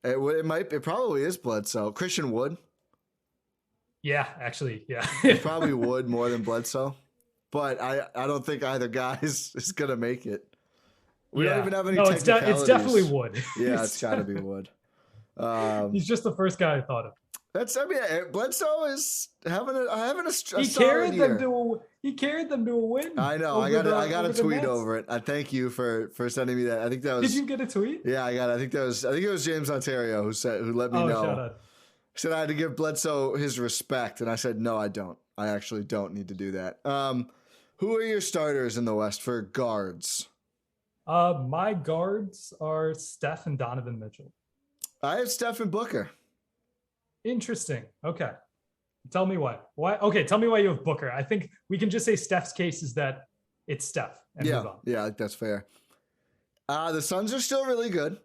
It probably is Bledsoe. Christian Wood. Yeah, actually, yeah. Probably Wood more than Bledsoe. But I don't think either guy is going to make it. We don't even have any technicalities. It's definitely Wood. Yeah, it's got to be Wood. He's just the first guy I thought of. Bledsoe is having a He solid year. He carried them to a win. I know. I got a tweet over it. I thank you for sending me that. I think that was. Did you get a tweet? Yeah, I got it. I think it was James Ontario who let me know. Shout out. He said I had to give Bledsoe his respect, and I said no, I don't. I actually don't need to do that. Who are your starters in the West for guards? My guards are Steph and Donovan Mitchell. I have Steph and Booker. Interesting. Okay. Tell me why. Why? Okay, tell me why you have Booker. I think we can just say Steph's case is that it's Steph and move on. Yeah, I think that's fair. The Suns are still really good.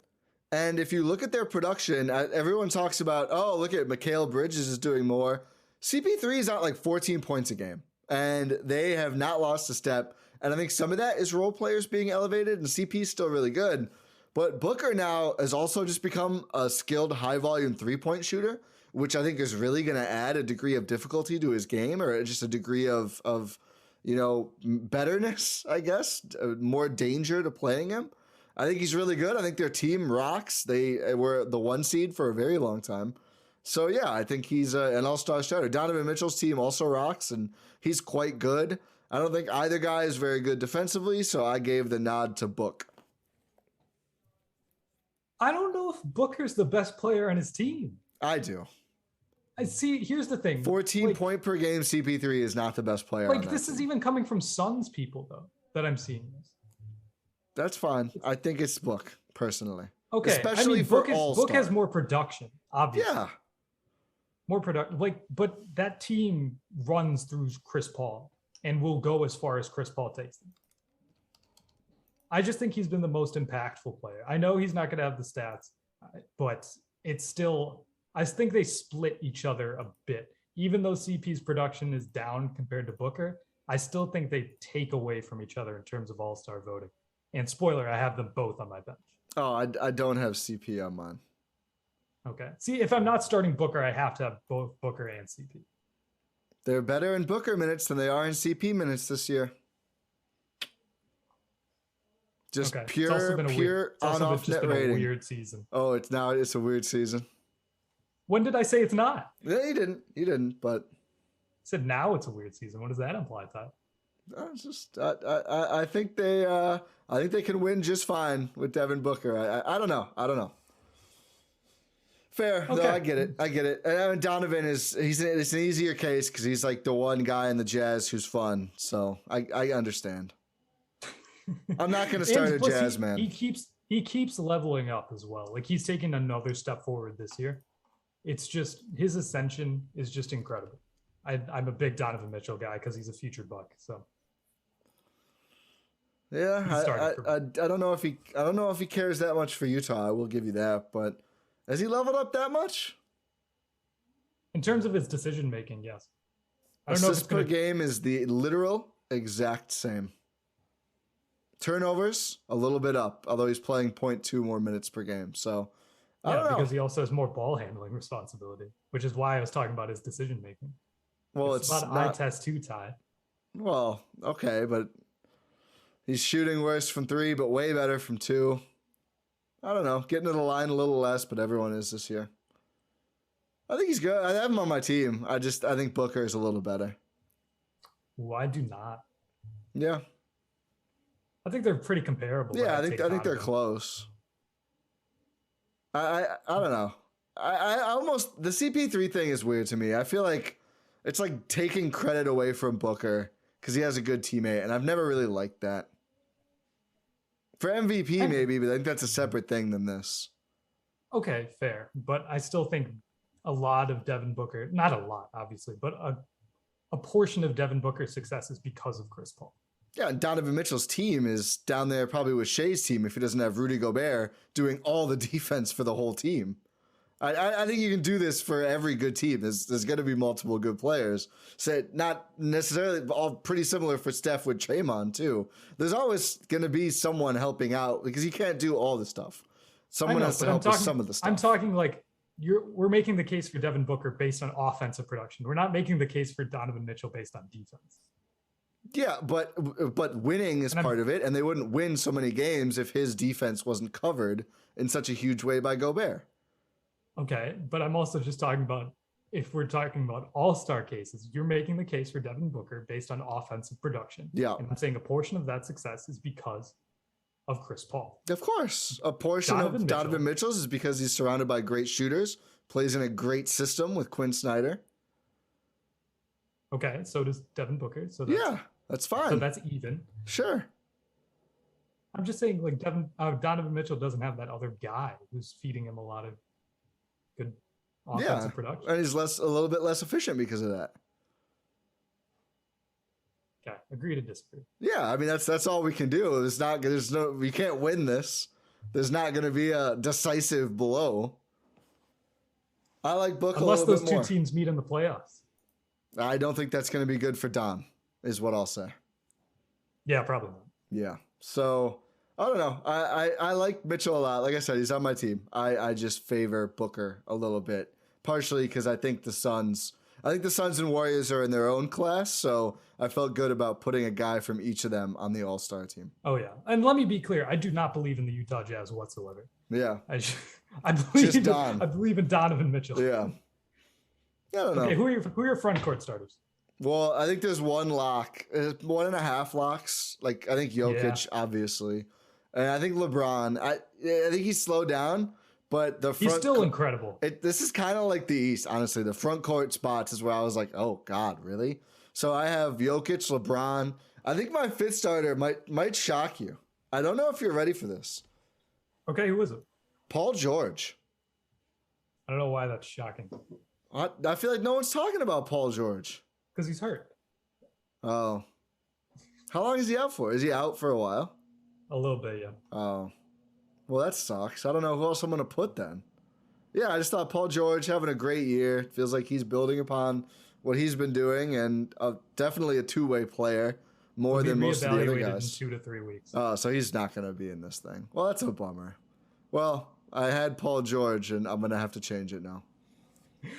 And if you look at their production, everyone talks about, look at Mikal Bridges is doing more. CP3 is out like 14 points a game. And they have not lost a step. And I think some of that is role players being elevated, and CP is still really good. But Booker now has also just become a skilled high-volume three-point shooter, which I think is really going to add a degree of difficulty to his game, or just a degree of betterness, I guess, more danger to playing him. I think he's really good. I think their team rocks. They were the 1 seed for a very long time. So, yeah, I think he's an all-star starter. Donovan Mitchell's team also rocks, and he's quite good. I don't think either guy is very good defensively, so I gave the nod to Book. I don't know if Booker's the best player on his team. I do. I see. Here's the thing. 14 point per game CP3 is not the best player. Like, this is even coming from Suns people, though, that I'm seeing this. That's fine. I think it's Book, personally. Okay. Especially for All-Star. Book has more production, obviously. Yeah. More production. But that team runs through Chris Paul and will go as far as Chris Paul takes them. I just think he's been the most impactful player. I know he's not going to have the stats, but it's still, I think they split each other a bit. Even though CP's production is down compared to Booker, I still think they take away from each other in terms of all-star voting. And spoiler, I have them both on my bench. Oh, I don't have CP on mine. Okay. See, if I'm not starting Booker, I have to have both Booker and CP. They're better in Booker minutes than they are in CP minutes this year. Just okay. pure on-off net rating. Been a weird season. Oh, it's a weird season. When did I say it's not? Yeah, you didn't, but I said now it's a weird season. What does that imply, Ty? It's just I think they can win just fine with Devin Booker. I don't know. Fair. Okay. No, I get it. And Donovan it's an easier case because he's like the one guy in the Jazz who's fun. So I understand. I'm not going to start a Jazz man. He keeps leveling up as well. Like, he's taking another step forward this year. It's just, his ascension is just incredible. I'm a big Donovan Mitchell guy because he's a future Buck. So yeah, I don't know if he cares that much for Utah. I will give you that, but has he leveled up that much? In terms of his decision making, yes. I don't know if it's per game is the literal exact same. Turnovers a little bit up, although he's playing 0.2 more minutes per game. So I don't know. Because he also has more ball handling responsibility, which is why I was talking about his decision making. Well, it's about eye test too, Ty. Well, okay, but he's shooting worse from 3, but way better from 2. I don't know, getting to the line a little less, but everyone is this year. I think he's good. I have him on my team. I think Booker is a little better. Ooh, I do not. Yeah. I think they're pretty comparable. Yeah, I think they're close. I don't know. I almost, the CP3 thing is weird to me. I feel like it's like taking credit away from Booker because he has a good teammate, and I've never really liked that. For MVP maybe, but I think that's a separate thing than this. Okay, fair. But I still think a lot of Devin Booker, not a lot, obviously, but a portion of Devin Booker's success is because of Chris Paul. Yeah, and Donovan Mitchell's team is down there probably with Shea's team if he doesn't have Rudy Gobert doing all the defense for the whole team. I think you can do this for every good team. There's going to be multiple good players. So not necessarily all pretty similar for Steph with Draymond too. There's always going to be someone helping out because you can't do all the stuff. Someone has to help with some of the stuff. I'm talking like we're making the case for Devin Booker based on offensive production. We're not making the case for Donovan Mitchell based on defense. Yeah, but winning is part of it, and they wouldn't win so many games if his defense wasn't covered in such a huge way by Gobert. Okay, but I'm also just talking about, if we're talking about all-star cases, you're making the case for Devin Booker based on offensive production. Yeah. And I'm saying a portion of that success is because of Chris Paul. Of course. A portion of Donovan Mitchell's is because he's surrounded by great shooters, plays in a great system with Quinn Snyder. Okay, so does Devin Booker. So that's fine. So that's even. Sure. I'm just saying, like, Donovan Mitchell doesn't have that other guy who's feeding him a lot of good offensive production. And he's a little bit less efficient because of that. Okay, agree to disagree. Yeah, I mean that's all we can do. We can't win this. There's not going to be a decisive blow. I like Book unless a little those bit more. two teams meet in the playoffs. I don't think that's going to be good for Don, is what I'll say. Yeah, probably not. Yeah. So I don't know. I like Mitchell a lot. Like I said, he's on my team. I just favor Booker a little bit, partially because I think the Suns and Warriors are in their own class. So I felt good about putting a guy from each of them on the All-Star team. Oh yeah, and let me be clear: I do not believe in the Utah Jazz whatsoever. Yeah. I believe in Donovan Mitchell. Yeah. I don't know. Okay, who are your front court starters? Well, I think there's one lock, 1.5 locks. Like I think Jokic, obviously, and I think LeBron. I think he's slowed down, but he's still incredible. This is kind of like the East, honestly. The front court spots is where I was like, oh God, really? So I have Jokic, LeBron. I think my fifth starter might shock you. I don't know if you're ready for this. Okay, who is it? Paul George. I don't know why that's shocking. I feel like no one's talking about Paul George. Because he's hurt. Oh. How long is he out for? Is he out for a while? A little bit, yeah. Oh. Well, that sucks. I don't know who else I'm going to put then. Yeah, I just thought Paul George having a great year. Feels like he's building upon what he's been doing, and definitely a two-way player more than most of the other guys. In 2 to 3 weeks. Oh, so he's not going to be in this thing. Well, that's a bummer. Well, I had Paul George, and I'm going to have to change it now.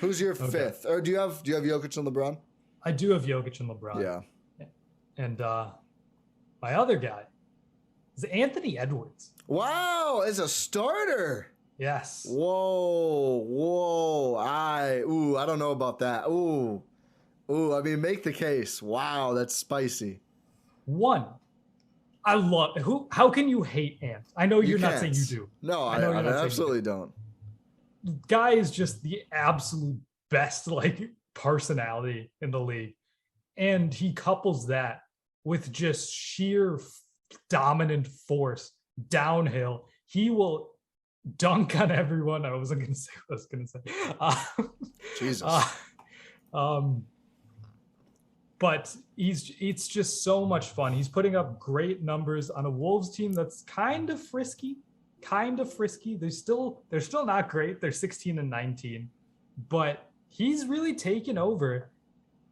Who's your fifth? Or do you have Jokic and LeBron? I do have Jokic and LeBron. Yeah. And my other guy is Anthony Edwards. Wow, as a starter. Yes. Whoa. I don't know about that. Ooh, I mean, make the case. Wow, that's spicy. One, I love how can you hate Ant? I know you're not saying you do. No, I absolutely don't. Guy is just the absolute best personality in the league, and he couples that with just sheer dominant force downhill. He will dunk on everyone. I wasn't gonna say what I was gonna say. Jesus. But it's just so much fun. He's putting up great numbers on a Wolves team that's kind of frisky. They're still not great. They're 16-19, but he's really taken over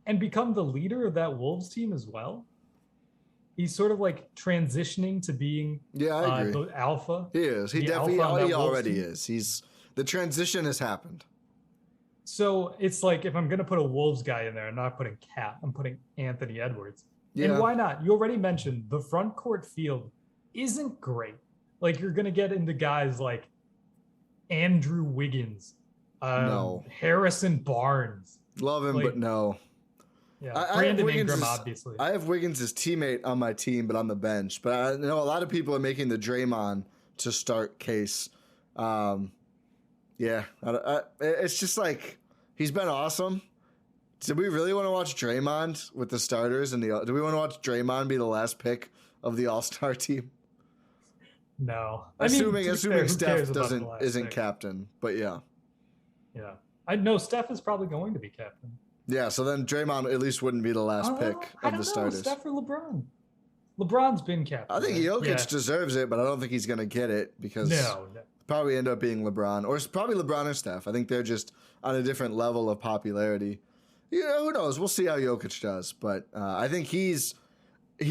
and become the leader of that Wolves team as well. He's sort of like transitioning to being the alpha. He is. He already is. The transition has happened. So it's like, if I'm going to put a Wolves guy in there, I'm not putting Cat, I'm putting Anthony Edwards. Yeah. And why not? You already mentioned the front court field isn't great. Like, you're going to get into guys like Andrew Wiggins, no. Harrison Barnes. Love him, but no. Yeah, Brandon Ingram, obviously. I have Wiggins' his teammate on my team, but on the bench. But I know a lot of people are making the Draymond to start case. It's just like, he's been awesome. Do we really want to watch Draymond with the starters? Do we want to watch Draymond be the last pick of the All-Star team? No. Assuming Steph isn't captain, but yeah. Yeah. I know Steph is probably going to be captain. Yeah, so then Draymond at least wouldn't be the last pick of the starters. Steph or LeBron? LeBron's been captain. I think Jokic deserves it, but I don't think he's going to get it because probably end up being LeBron, or it's probably LeBron or Steph. I think they're just on a different level of popularity. Who knows? We'll see how Jokic does, but I think he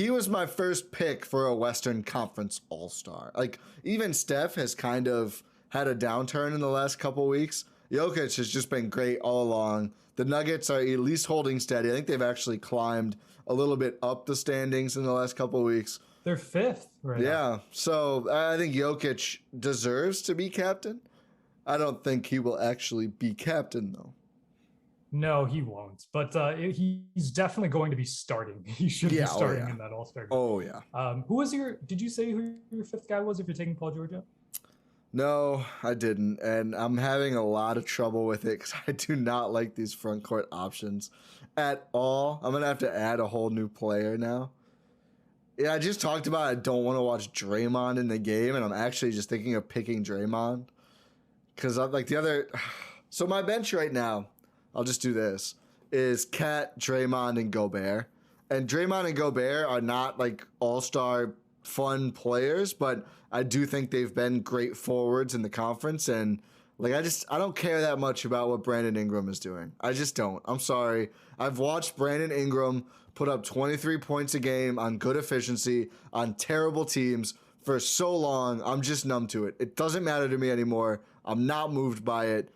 was my first pick for a Western Conference All-Star. Like, even Steph has kind of had a downturn in the last couple weeks. Jokic has just been great all along. The Nuggets are at least holding steady. I think they've actually climbed a little bit up the standings in the last couple weeks. They're 5th right now. Yeah, so I think Jokic deserves to be captain. I don't think he will actually be captain, though. No, he won't. But he's definitely going to be starting. He should be starting in that All-Star game. Oh, yeah. Did you say who your 5th guy was if you're taking Paul George out? No, I didn't. And I'm having a lot of trouble with it because I do not like these front court options at all. I'm going to have to add a whole new player now. Yeah, I just talked about I don't want to watch Draymond in the game, and I'm actually just thinking of picking Draymond. Because I'm like the other... So my bench right now, I'll just do this, is Cat, Draymond, and Gobert. And Draymond and Gobert are not like all-star fun players, but I do think they've been great forwards in the conference. And like I don't care that much about what Brandon Ingram is doing. I just don't. I'm sorry. I've watched Brandon Ingram put up 23 points a game on good efficiency on terrible teams for so long. I'm just numb to it. It doesn't matter to me anymore. I'm not moved by it.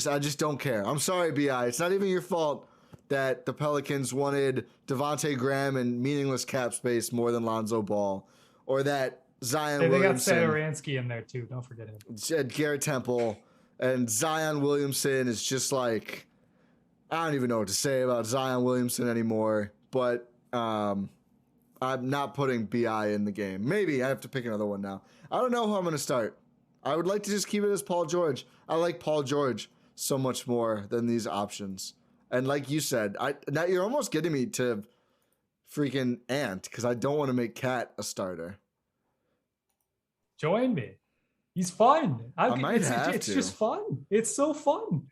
I just don't care. I'm sorry, BI. It's not even your fault that the Pelicans wanted Devontae Graham and meaningless cap space more than Lonzo Ball, or that Zion Williamson. They got Satoransky in there too. Don't forget him. Garrett Temple and Zion Williamson is just like, I don't even know what to say about Zion Williamson anymore. But I'm not putting BI in the game. Maybe I have to pick another one now. I don't know who I'm going to start. I would like to just keep it as Paul George. I like Paul George so much more than these options. And like you said, now you're almost getting me to freaking Ant because I don't want to make Cat a starter. Join me. He's fun. I might have to. It's just fun. It's so fun.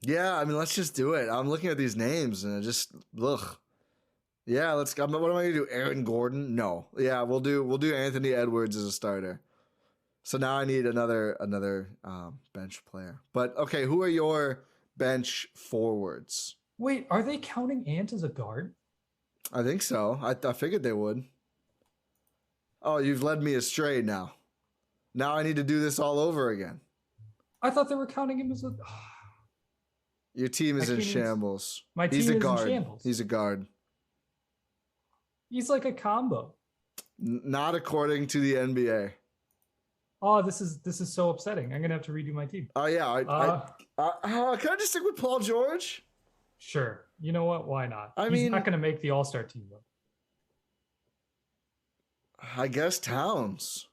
Yeah, I mean, let's just do it. I'm looking at these names and it just, ugh. Yeah, what am I going to do? Aaron Gordon? No. Yeah, we'll do Anthony Edwards as a starter. So now I need another bench player. But okay, who are your bench forwards? Wait, are they counting Ant as a guard? I think so. I figured they would. Oh, you've led me astray now. Now I need to do this all over again. I thought they were counting him as a... Your team is in shambles. My team is in shambles. He's a guard. He's like a combo. Not according to the NBA. Oh, this is so upsetting. I'm gonna have to redo my team. Oh yeah. Can I just stick with Paul George? Sure. You know what? Why not? He's mean, not gonna make the All-Star team though. I guess Towns.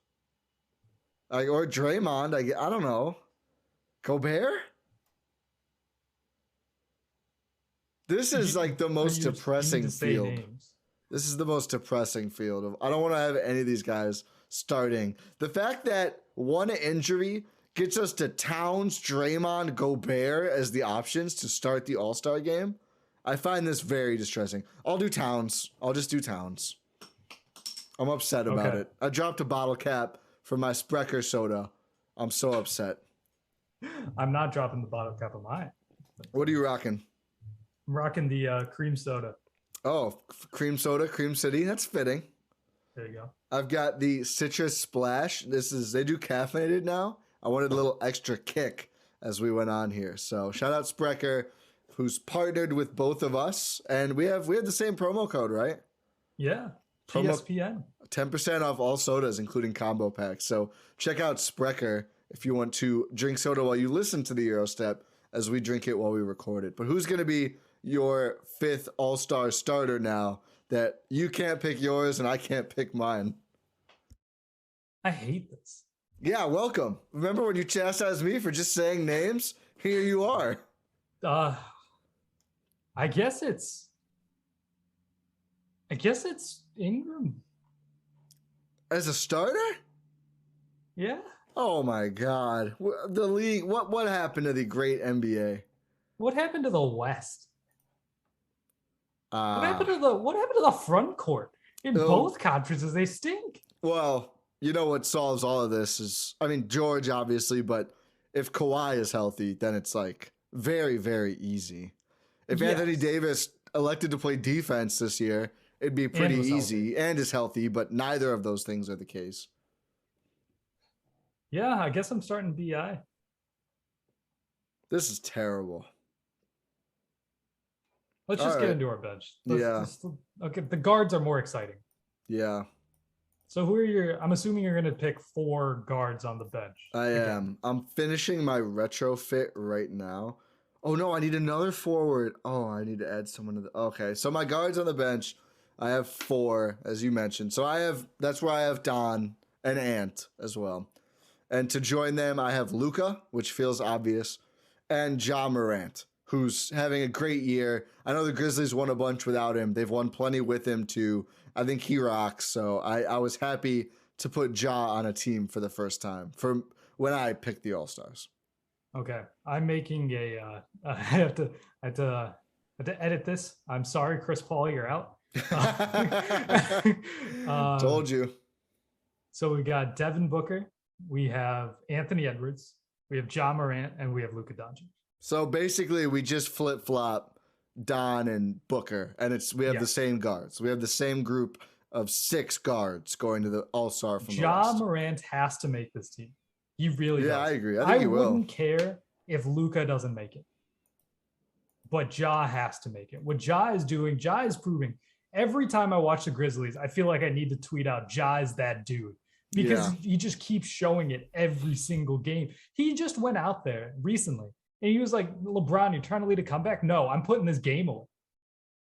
Or Draymond. I don't know. Gobert? This is like the most depressing field. Names. This is the most depressing field. I don't want to have any of these guys starting. The fact that one injury gets us to Towns, Draymond, Gobert as the options to start the All-Star game, I find this very distressing. I'll do Towns. I'll just do Towns. I'm upset about it. I dropped a bottle cap for my Sprecher soda. I'm so upset. I'm not dropping the bottle cap of mine. What are you rocking? I'm rocking the cream soda. Oh, cream soda, Cream City. That's fitting. There you go. I've got the Citrus Splash. They do caffeinated now. I wanted a little extra kick as we went on here. So shout out Sprecher, who's partnered with both of us. And we have the same promo code, right? Yeah. TSPN. 10% off all sodas, including combo packs. So check out Sprecher if you want to drink soda while you listen to the Eurostep as we drink it while we record it. But who's going to be your 5th All-Star starter now that you can't pick yours and I can't pick mine? I hate this. Yeah, welcome. Remember when you chastised me for just saying names? Here you are. I guess it's Ingram. As a starter? Yeah. Oh my God. The league, what happened to the great NBA? What happened to the West? What happened to the front court? In both conferences, they stink. Well, You know what solves all of this is, I mean, George, obviously, but if Kawhi is healthy, then it's like very, very easy. If Anthony Davis elected to play defense this year, it'd be pretty easy and is healthy, but neither of those things are the case. Yeah, I guess I'm starting BI. This is terrible. Let's just get into our bench. Okay, the guards are more exciting. Yeah. So who are I'm assuming you're going to pick 4 guards on the bench. I am. I'm finishing my retrofit right now. Oh, no, I need another forward. Oh, I need to add someone to the... Okay, so my guards on the bench, I have 4, as you mentioned. So that's where I have Don and Ant as well. And to join them, I have Luka, which feels obvious, and Ja Morant, who's having a great year. I know the Grizzlies won a bunch without him. They've won plenty with him, too. I think he rocks. So I was happy to put Ja on a team for the first time for when I picked the All-Stars. Okay. I'm making I have to edit this. I'm sorry, Chris Paul, you're out. Told you. So we got Devin Booker. We have Anthony Edwards. We have Ja Morant, and we have Luka Doncic. So basically, we just flip-flop Don and Booker, and we have the same guards. We have the same group of 6 guards going to the All-Star from the West. Ja Morant has to make this team. He really does. Yeah, I agree. I think he will. I wouldn't care if Luka doesn't make it. But Ja has to make it. What Ja is doing, Ja is proving. Every time I watch the Grizzlies, I feel like I need to tweet out, Ja is that dude. Because he just keeps showing it every single game. He just went out there recently and he was like, LeBron, you're trying to lead a comeback? No, I'm putting this game away.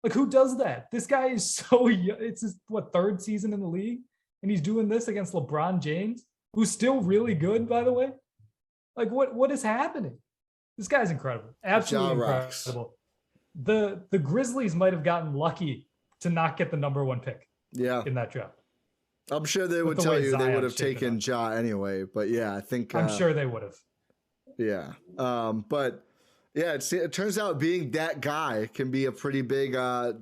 Like, who does that? This guy is so young. It's his, 3rd season in the league? And he's doing this against LeBron James, who's still really good, by the way. Like, what is happening? This guy's incredible. Absolutely incredible. The Grizzlies might have gotten lucky to not get the number 1 pick in that draft. I'm sure they would tell you they would have taken Ja anyway, but yeah, I think I'm sure they would have. Yeah. But yeah, it turns out being that guy can be a pretty big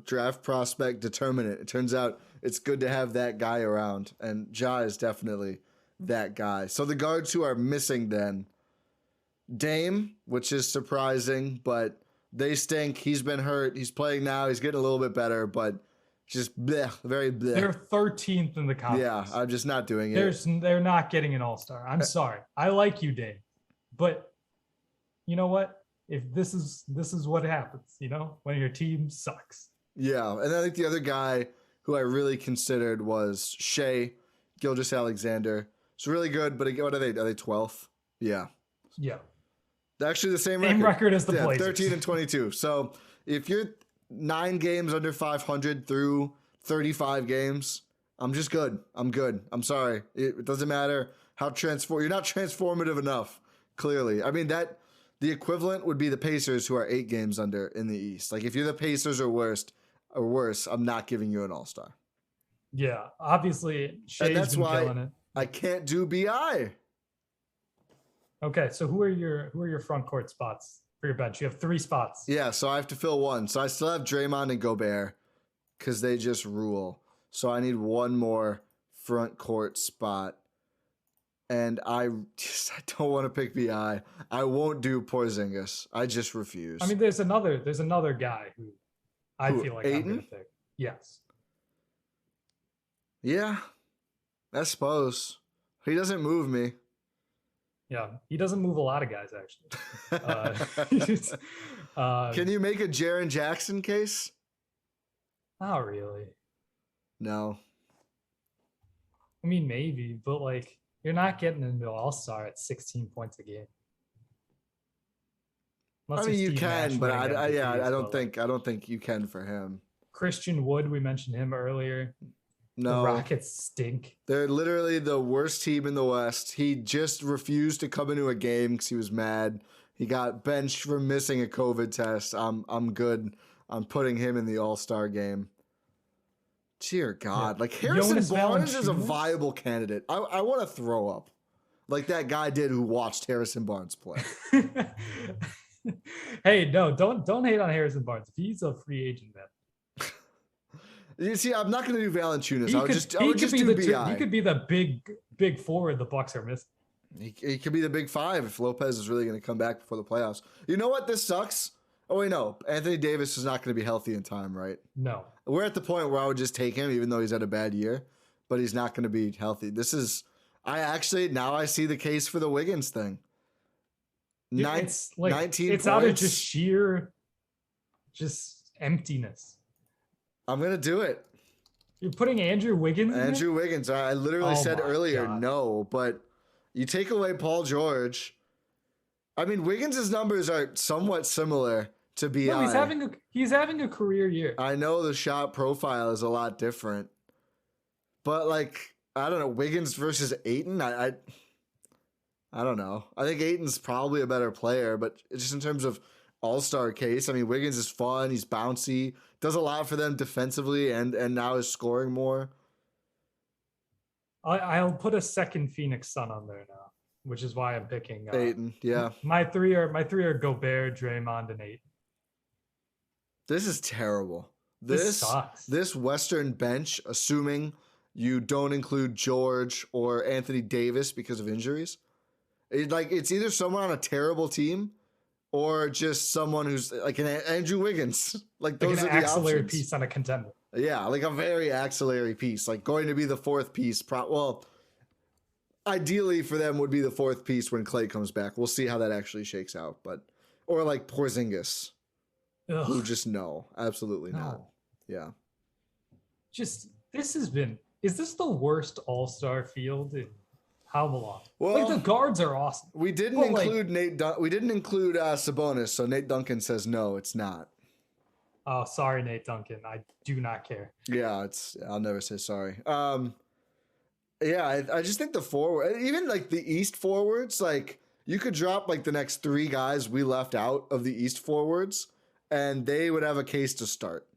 draft prospect determinant. It turns out it's good to have that guy around, and Ja is definitely that guy. So the guards who are missing then, Dame, which is surprising, but they stink. He's been hurt. He's playing now. He's getting a little bit better, but just bleh, very bleh. They're 13th in the conference. Yeah, I'm just not doing it. They're not getting an All-Star. I'm sorry. I like you, Dame. But you know what? If this is what happens, when your team sucks. Yeah, and I think the other guy who I really considered was Shea Gilgeous-Alexander. It's really good, but what are they? Are they 12th? Yeah. Yeah. Actually, the same record as the Blazers. 13 and 22. So if you're 9 games under 500 through 35 games, I'm just good. I'm good. I'm sorry. It doesn't matter how you're not transformative enough, clearly. I mean, the equivalent would be the Pacers, who are 8 games under in the East. Like, if you're the Pacers or worse, I'm not giving you an All-Star. Yeah, obviously, Shea's been killing it. I can't do BI. Okay, so who are your front court spots for your bench? You have 3 spots. Yeah, so I have to fill 1. So I still have Draymond and Gobert because they just rule. So I need 1 more front court spot. And I don't want to pick BI. I won't do Porzingis. I just refuse. I mean, there's another guy who I feel like I'm going to pick. Yes. Yeah, I suppose. He doesn't move me. Yeah, he doesn't move a lot of guys, actually. Can you make a Jaren Jackson case? Not really. No. I mean, maybe, but like, you're not getting into All-Star at 16 points a game. Unless I mean, you can, but I don't think you can for him. Christian Wood, we mentioned him earlier. No. The Rockets stink. They're literally the worst team in the West. He just refused to come into a game because he was mad. He got benched for missing a COVID test. I'm good on putting him in the All-Star game. Dear God. Yeah. Like, Harrison Barnes is a viable candidate. I want to throw up. Like that guy did who watched Harrison Barnes play. Hey, no, don't hate on Harrison Barnes. He's a free agent, man. You see, I'm not going to do Valanciunas. I would just be do the BI. he could be the big forward the Bucks are missing. He could be the big five if Lopez is really going to come back before the playoffs. You know what? This sucks. Oh, wait, no. Anthony Davis is not going to be healthy in time, right? No. We're at the point where I would just take him, even though he's had a bad year, but he's not going to be healthy. Now I see the case for the Wiggins thing. It's 19 it's out of points. just sheer emptiness. I'm going to do it. You're putting Andrew Wiggins in Andrew Wiggins. I literally said earlier, God. no, but you take away Paul George. I mean, Wiggins' numbers are somewhat similar to BI. No, he's having a career year. I know the shot profile is a lot different, but like, I don't know, Wiggins versus Ayton. I don't know. I think Ayton's probably a better player, but just in terms of all-star case, I mean, Wiggins is fun. He's bouncy, does a lot for them defensively, and now is scoring more. I'll put a second Phoenix Sun on there now, which is why I'm picking Ayton. Yeah, my three are Gobert, Draymond, and Ayton. This is terrible. This sucks. This Western bench, assuming you don't include George or Anthony Davis because of injuries, it's either someone on a terrible team or just someone who's like an Andrew Wiggins. Like those an are the axillary options. piece on a contender. Yeah, like a very axillary piece, like going to be the fourth piece. Ideally for them would be the fourth piece when Klay comes back. We'll see how that actually shakes out. Or like Porzingis, who just absolutely not. Yeah. Is this the worst all-star field in how long? Well, the guards are awesome. We didn't include we didn't include Sabonis, so Nate Duncan says no, it's not. Oh, sorry, Nate Duncan. I do not care. Yeah, I'll never say sorry. Yeah, I just think the forward, even like the East forwards, like you could drop like the next three guys we left out of the East forwards, and they would have a case to start.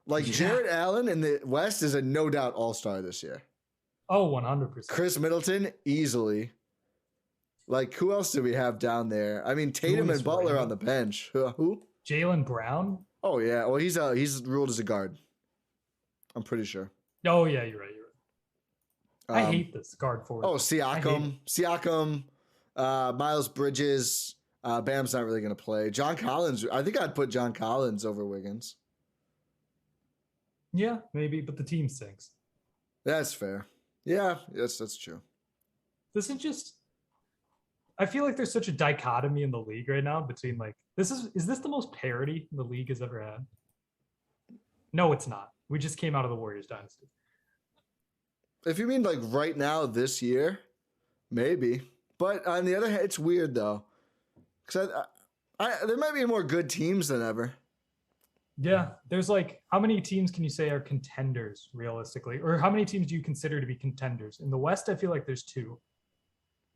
Like Jarrett Allen in the West is a no doubt all-star this year. Oh, 100%. Chris Middleton, easily. Like, who else do we have down there? I mean, Tatum and Butler on the bench. Who? Jaylen Brown? Oh, yeah. Well, he's ruled as a guard. I'm pretty sure. Oh, yeah, you're right. I hate this guard forward. Oh, Siakam, Miles Bridges. Bam's not really going to play. John Collins. I think I'd put John Collins over Wiggins. Yeah, maybe, but the team stinks. That's fair. Yeah, that's true. This is just, I feel like there's such a dichotomy in the league right now between like, is this the most parity the league has ever had? No, it's not. We just came out of the Warriors dynasty. If you mean like right now, this year, maybe. But on the other hand, it's weird though. Because there might be more good teams than ever. Yeah, there's like, how many teams can you say are contenders realistically? Or how many teams do you consider to be contenders? In the West, I feel like there's two.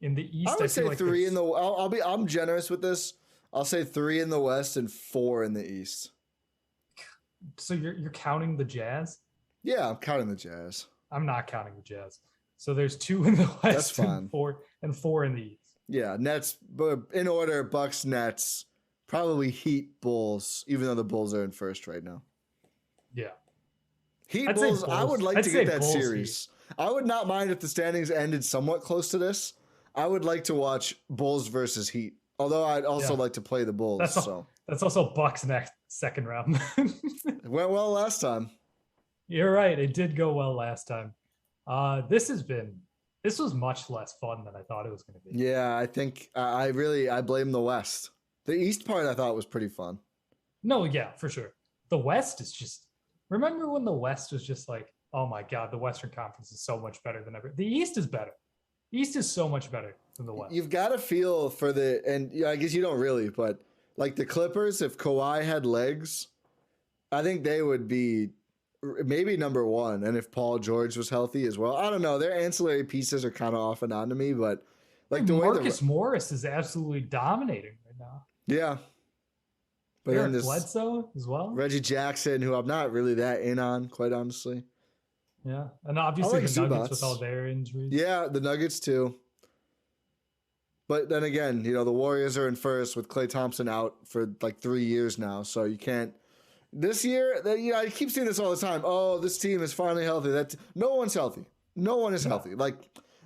In the East, I would say feel like three in the. I'm generous with this. I'll say 3 in the West and 4 in the East. So you're counting the Jazz? Yeah, I'm counting the Jazz. I'm not counting the Jazz. So there's 2 in the West. That's fine. and 4 in the East. Yeah, Nets, but in order: Bucks, Nets, probably Heat, Bulls. Even though the Bulls are in first right now. Yeah. Heat, I'd Bulls. say I would like to get that Bulls, series. Heat. I would not mind if the standings ended somewhat close to this. I would like to watch Bulls versus Heat. Although I'd also like to play the Bulls. That's also Bucks next second round. It went well last time. You're right. It did go well last time. This was much less fun than I thought it was going to be. Yeah, I think I blame the West. The East part I thought was pretty fun. No, yeah, for sure. The West is just, remember when the West was just like, oh my God, the Western Conference is so much better than ever. The East is better. East is so much better than the West. You've got to feel for I guess you don't really, but like the Clippers, if Kawhi had legs, I think they would be maybe number 1. And if Paul George was healthy as well, I don't know. Their ancillary pieces are kind of off and on to me, but like the Marcus Morris is absolutely dominating right now. Yeah. But Eric then this Bledsoe as well. Reggie Jackson, who I'm not really that in on, quite honestly. Yeah, and obviously like the Nuggets Zubats. with all their injuries. Yeah, the Nuggets too. But then again, the Warriors are in first with Klay Thompson out for like 3 years now, so you can't This year, I keep seeing this all the time. Oh, this team is finally healthy. No one's healthy. No one is healthy. Like,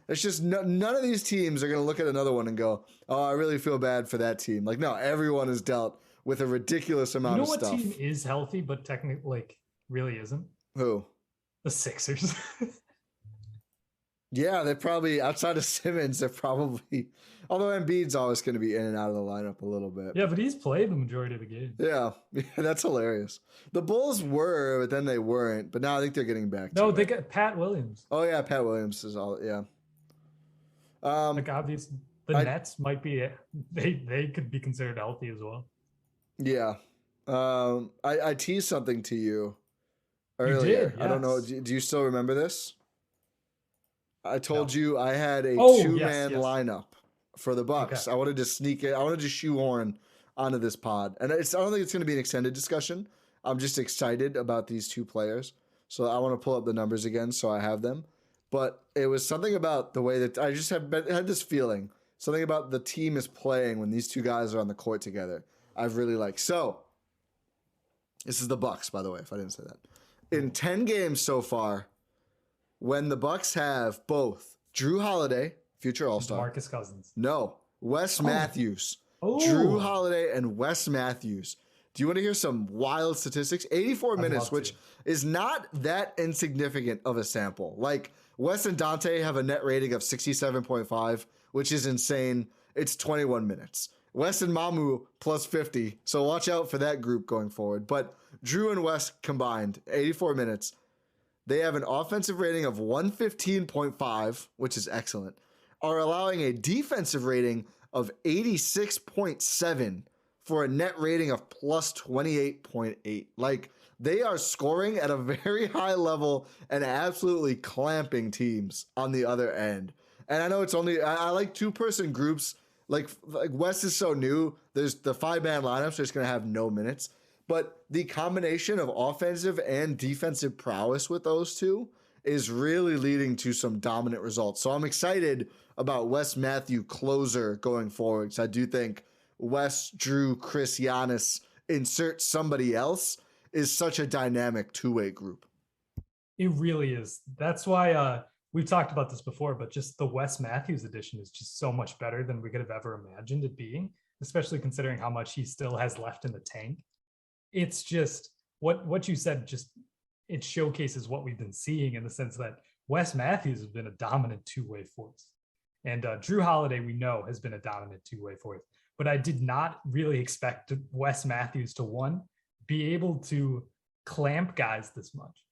it's just none of these teams are going to look at another one and go, oh, I really feel bad for that team. Like, no, everyone is dealt with a ridiculous amount of stuff. You know what team is healthy, but technically, like, really isn't? Who? The Sixers. Yeah, they're probably, outside of Simmons, they're probably, although Embiid's always going to be in and out of the lineup a little bit. Yeah, but he's played the majority of the game. Yeah, that's hilarious. The Bulls were, but then they weren't. But now I think they're getting back to they got Pat Williams. Oh, yeah, Pat Williams is all, yeah. Like, obviously, the Nets might be, they could be considered healthy as well. Yeah. I teased something to you earlier. You did, yes. I don't know. Do you still remember this? I told you I had a two-man lineup for the Bucks. Okay. I wanted to sneak it. I wanted to shoehorn onto this pod. And I don't think it's going to be an extended discussion. I'm just excited about these two players. So I want to pull up the numbers again so I have them. But it was something about the way that I just had this feeling. Something about the team is playing when these two guys are on the court together. I've really liked. So, this is the Bucks, by the way, if I didn't say that. In 10 games so far, when the Bucks have both Drew Holiday, future All-Star. Marcus Cousins. No, Wes Matthews. Oh. Drew Holiday and Wes Matthews. Do you want to hear some wild statistics? 84 minutes, which is not that insignificant of a sample. Like, Wes and Dante have a net rating of 67.5, which is insane. It's 21 minutes. Wes and Mamu plus 50, so watch out for that group going forward. But Drew and Wes combined, 84 minutes. They have an offensive rating of 115.5, which is excellent, are allowing a defensive rating of 86.7 for a net rating of plus 28.8. Like, they are scoring at a very high level and absolutely clamping teams on the other end. And I know it's only, I like two-person groups. Like Wes is so new. There's the 5-man lineups. They're just going to have no minutes. But the combination of offensive and defensive prowess with those two is really leading to some dominant results. So I'm excited about Wes Matthew closer going forward. So I do think Wes, Drew, Chris, Giannis, insert somebody else is such a dynamic two-way group. It really is. That's why we've talked about this before, but just the Wes Matthews edition is just so much better than we could have ever imagined it being, especially considering how much he still has left in the tank. It's just what you said, just it showcases what we've been seeing in the sense that Wes Matthews has been a dominant two-way force. And Drew Holiday, we know, has been a dominant two-way force. But I did not really expect Wes Matthews to, one, be able to clamp guys this much,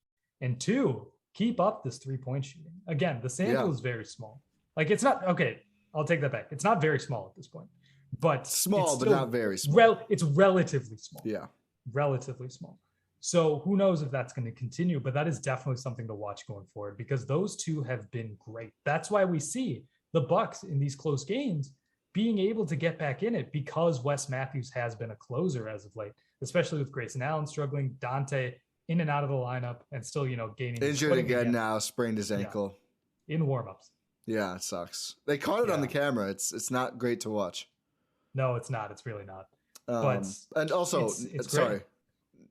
and two, keep up this three-point shooting. Again, the sample is very small. Like, it's not, okay, I'll take that back. It's not very small at this point. But small, but not very small. It's relatively small. Yeah. Relatively small. So who knows if that's going to continue, but that is definitely something to watch going forward because those two have been great. That's why we see the Bucks in these close games being able to get back in it because Wes Matthews has been a closer as of late, especially with Grayson Allen struggling, Dante in and out of the lineup and still, gaining. Injured again now, sprained his ankle. Yeah. In warmups. Yeah, it sucks. They caught it on the camera. It's not great to watch. No, it's not. It's really not. But and also, it's sorry,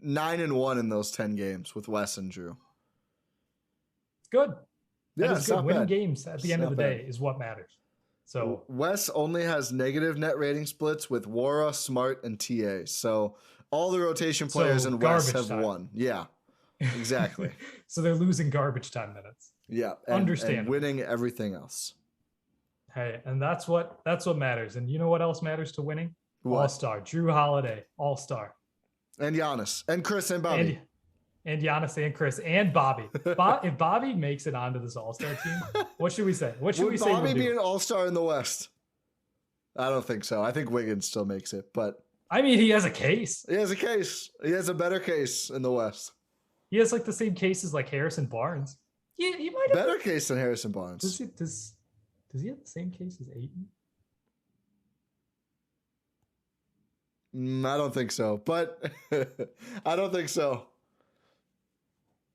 9-1 in those 10 games with Wes and Drew. Good. Yeah, that is good. Winning bad. Games at the end of the day is what matters. So Wes only has negative net rating splits with Wara, Smart, and TA. So all the rotation players in Wes have won. Yeah, exactly. So they're losing garbage time minutes. Yeah, and winning everything else. Hey, and that's what matters. And you know what else matters to winning? What? All-Star. Drew Holiday, All-Star. And Giannis. And Chris and Bobby. And Giannis and Chris and Bobby. If Bobby makes it onto this All-Star team, what should we say? What should we say? Would Bobby be an All-Star in the West? I don't think so. I think Wiggins still makes it, but I mean, he has a case. He has a case. He has a better case in the West. He has like the same cases like Harrison Barnes. He might have better case than Harrison Barnes. Does he have the same case as Ayton? I don't think so, but I don't think so.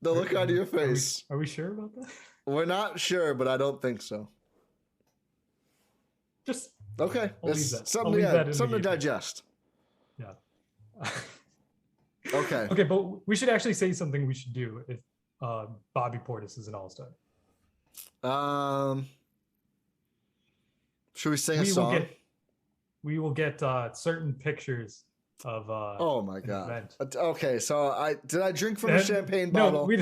The look on your face. Are we sure about that? We're not sure, but I don't think so. Just okay. I'll leave that. Something to digest. Yeah. Okay. Okay, but we should actually say something we should do if Bobby Portis is an all-star. Should we sing a song? We will get certain pictures of oh my god. Event. Okay, so I drink from a champagne bottle on New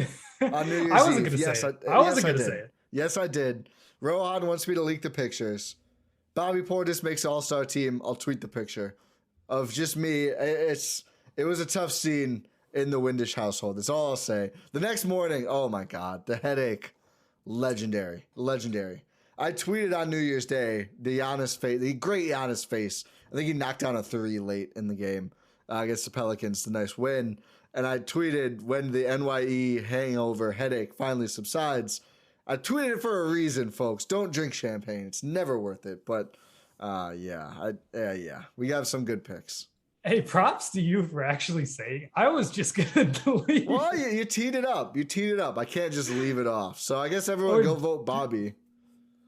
Year's I wasn't Eve? Gonna Yes, say it. I wasn't going to say it. Yes, I did. Rohan wants me to leak the pictures. Bobby Portis makes all-star team. I'll tweet the picture of just me. It was a tough scene in the Windish household. That's all I'll say. The next morning, oh my god, the headache, legendary. I tweeted on New Year's Day the Giannis face, the great Giannis face. I think he knocked down a 3 late in the game against the Pelicans, the nice win. And I tweeted when the NYE hangover headache finally subsides. I tweeted it for a reason, folks. Don't drink champagne. It's never worth it. But yeah, we have some good picks. Hey, props to you for actually saying. I was just gonna delete. Well, you teed it up. I can't just leave it off. So I guess everyone go vote Bobby.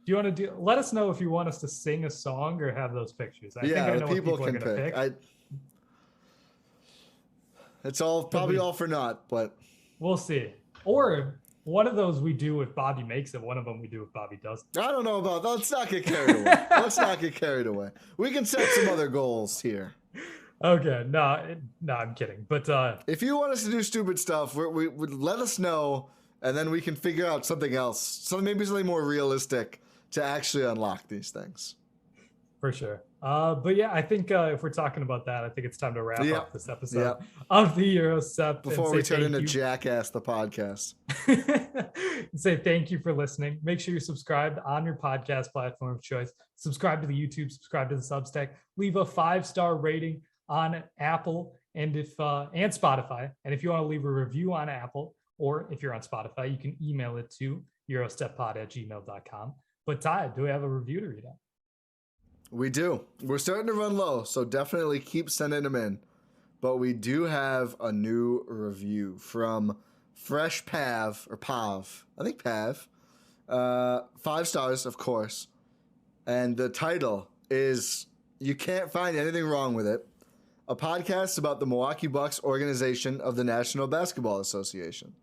Do you want to let us know if you want us to sing a song or have those pictures? I think I know people what people can are gonna pick. It's probably all for naught, but we'll see. Or one of those we do if Bobby makes it. One of them we do if Bobby doesn't. I don't know about that. Let's not get carried away. We can set some other goals here. Okay, no, I'm kidding. But if you want us to do stupid stuff, we would let us know, and then we can figure out something else. Maybe something more realistic to actually unlock these things. For sure. But yeah, I think if we're talking about that, I think it's time to wrap up this episode of the Eurostep. Before we turn into Jackass the podcast. Say thank you for listening. Make sure you're subscribed on your podcast platform of choice. Subscribe to the YouTube, subscribe to the Substack. Leave a 5-star rating on Apple and Spotify. And if you want to leave a review on Apple, or if you're on Spotify, you can email it to eurosteppod@gmail.com. But Ty, do we have a review to read out? We do. We're starting to run low, so definitely keep sending them in. But we do have a new review from Fresh Pav, or Pav. I think Pav. 5 stars, of course. And the title is You Can't Find Anything Wrong With It. A podcast about the Milwaukee Bucks organization of the National Basketball Association.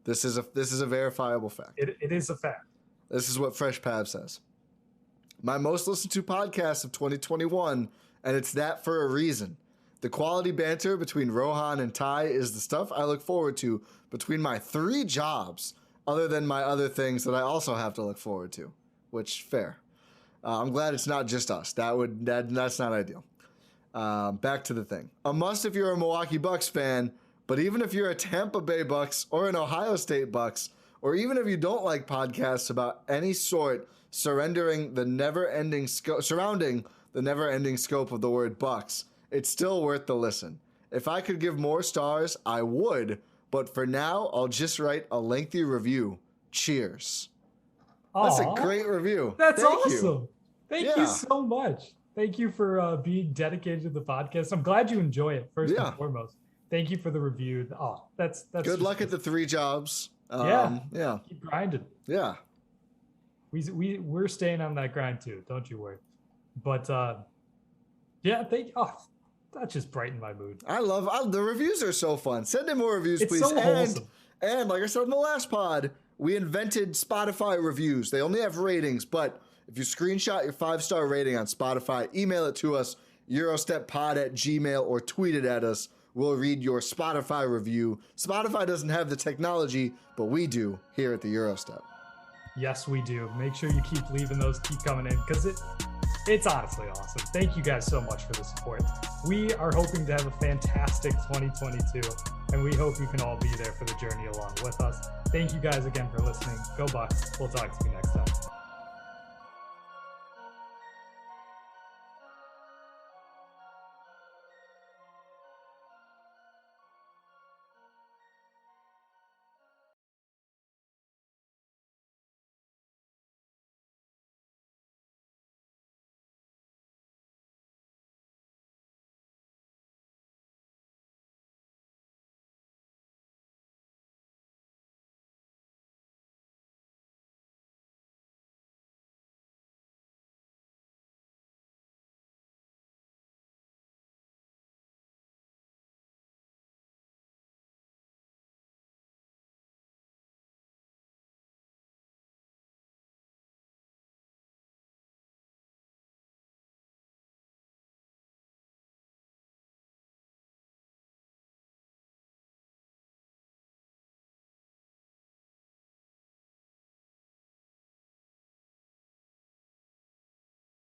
This is a verifiable fact. It is a fact. This is what Fresh Pav says. My most listened to podcast of 2021, and it's that for a reason. The quality banter between Rohan and Ty is the stuff I look forward to between my 3 jobs, other than my other things that I also have to look forward to, which fair. I'm glad it's not just us. That's not ideal. Back to the thing. A must if you're a Milwaukee Bucks fan, but even if you're a Tampa Bay Bucks or an Ohio State Bucks, or even if you don't like podcasts about any sort surrounding the never-ending scope of the word Bucks, it's still worth the listen. If I could give more stars, I would, but for now, I'll just write a lengthy review. Cheers. That's a great review. That's awesome. Thank you so much. Thank you for being dedicated to the podcast. I'm glad you enjoy it, first and foremost. Thank you for the review. Oh, that's good luck at the 3 jobs. Keep grinding. Yeah. We're staying on that grind too. Don't you worry. But that just brightened my mood. I love the reviews are so fun. Send in more reviews, please. So wholesome. And like I said in the last pod, we invented Spotify reviews. They only have ratings, but if you screenshot your 5-star rating on Spotify, email it to us, eurosteppod@gmail, or tweet it at us. We'll read your Spotify review. Spotify doesn't have the technology, but we do here at the Eurostep. Yes, we do. Make sure you keep leaving those, keep coming in, because it's honestly awesome. Thank you guys so much for the support. We are hoping to have a fantastic 2022, and we hope you can all be there for the journey along with us. Thank you guys again for listening. Go Bucks. We'll talk to you next time.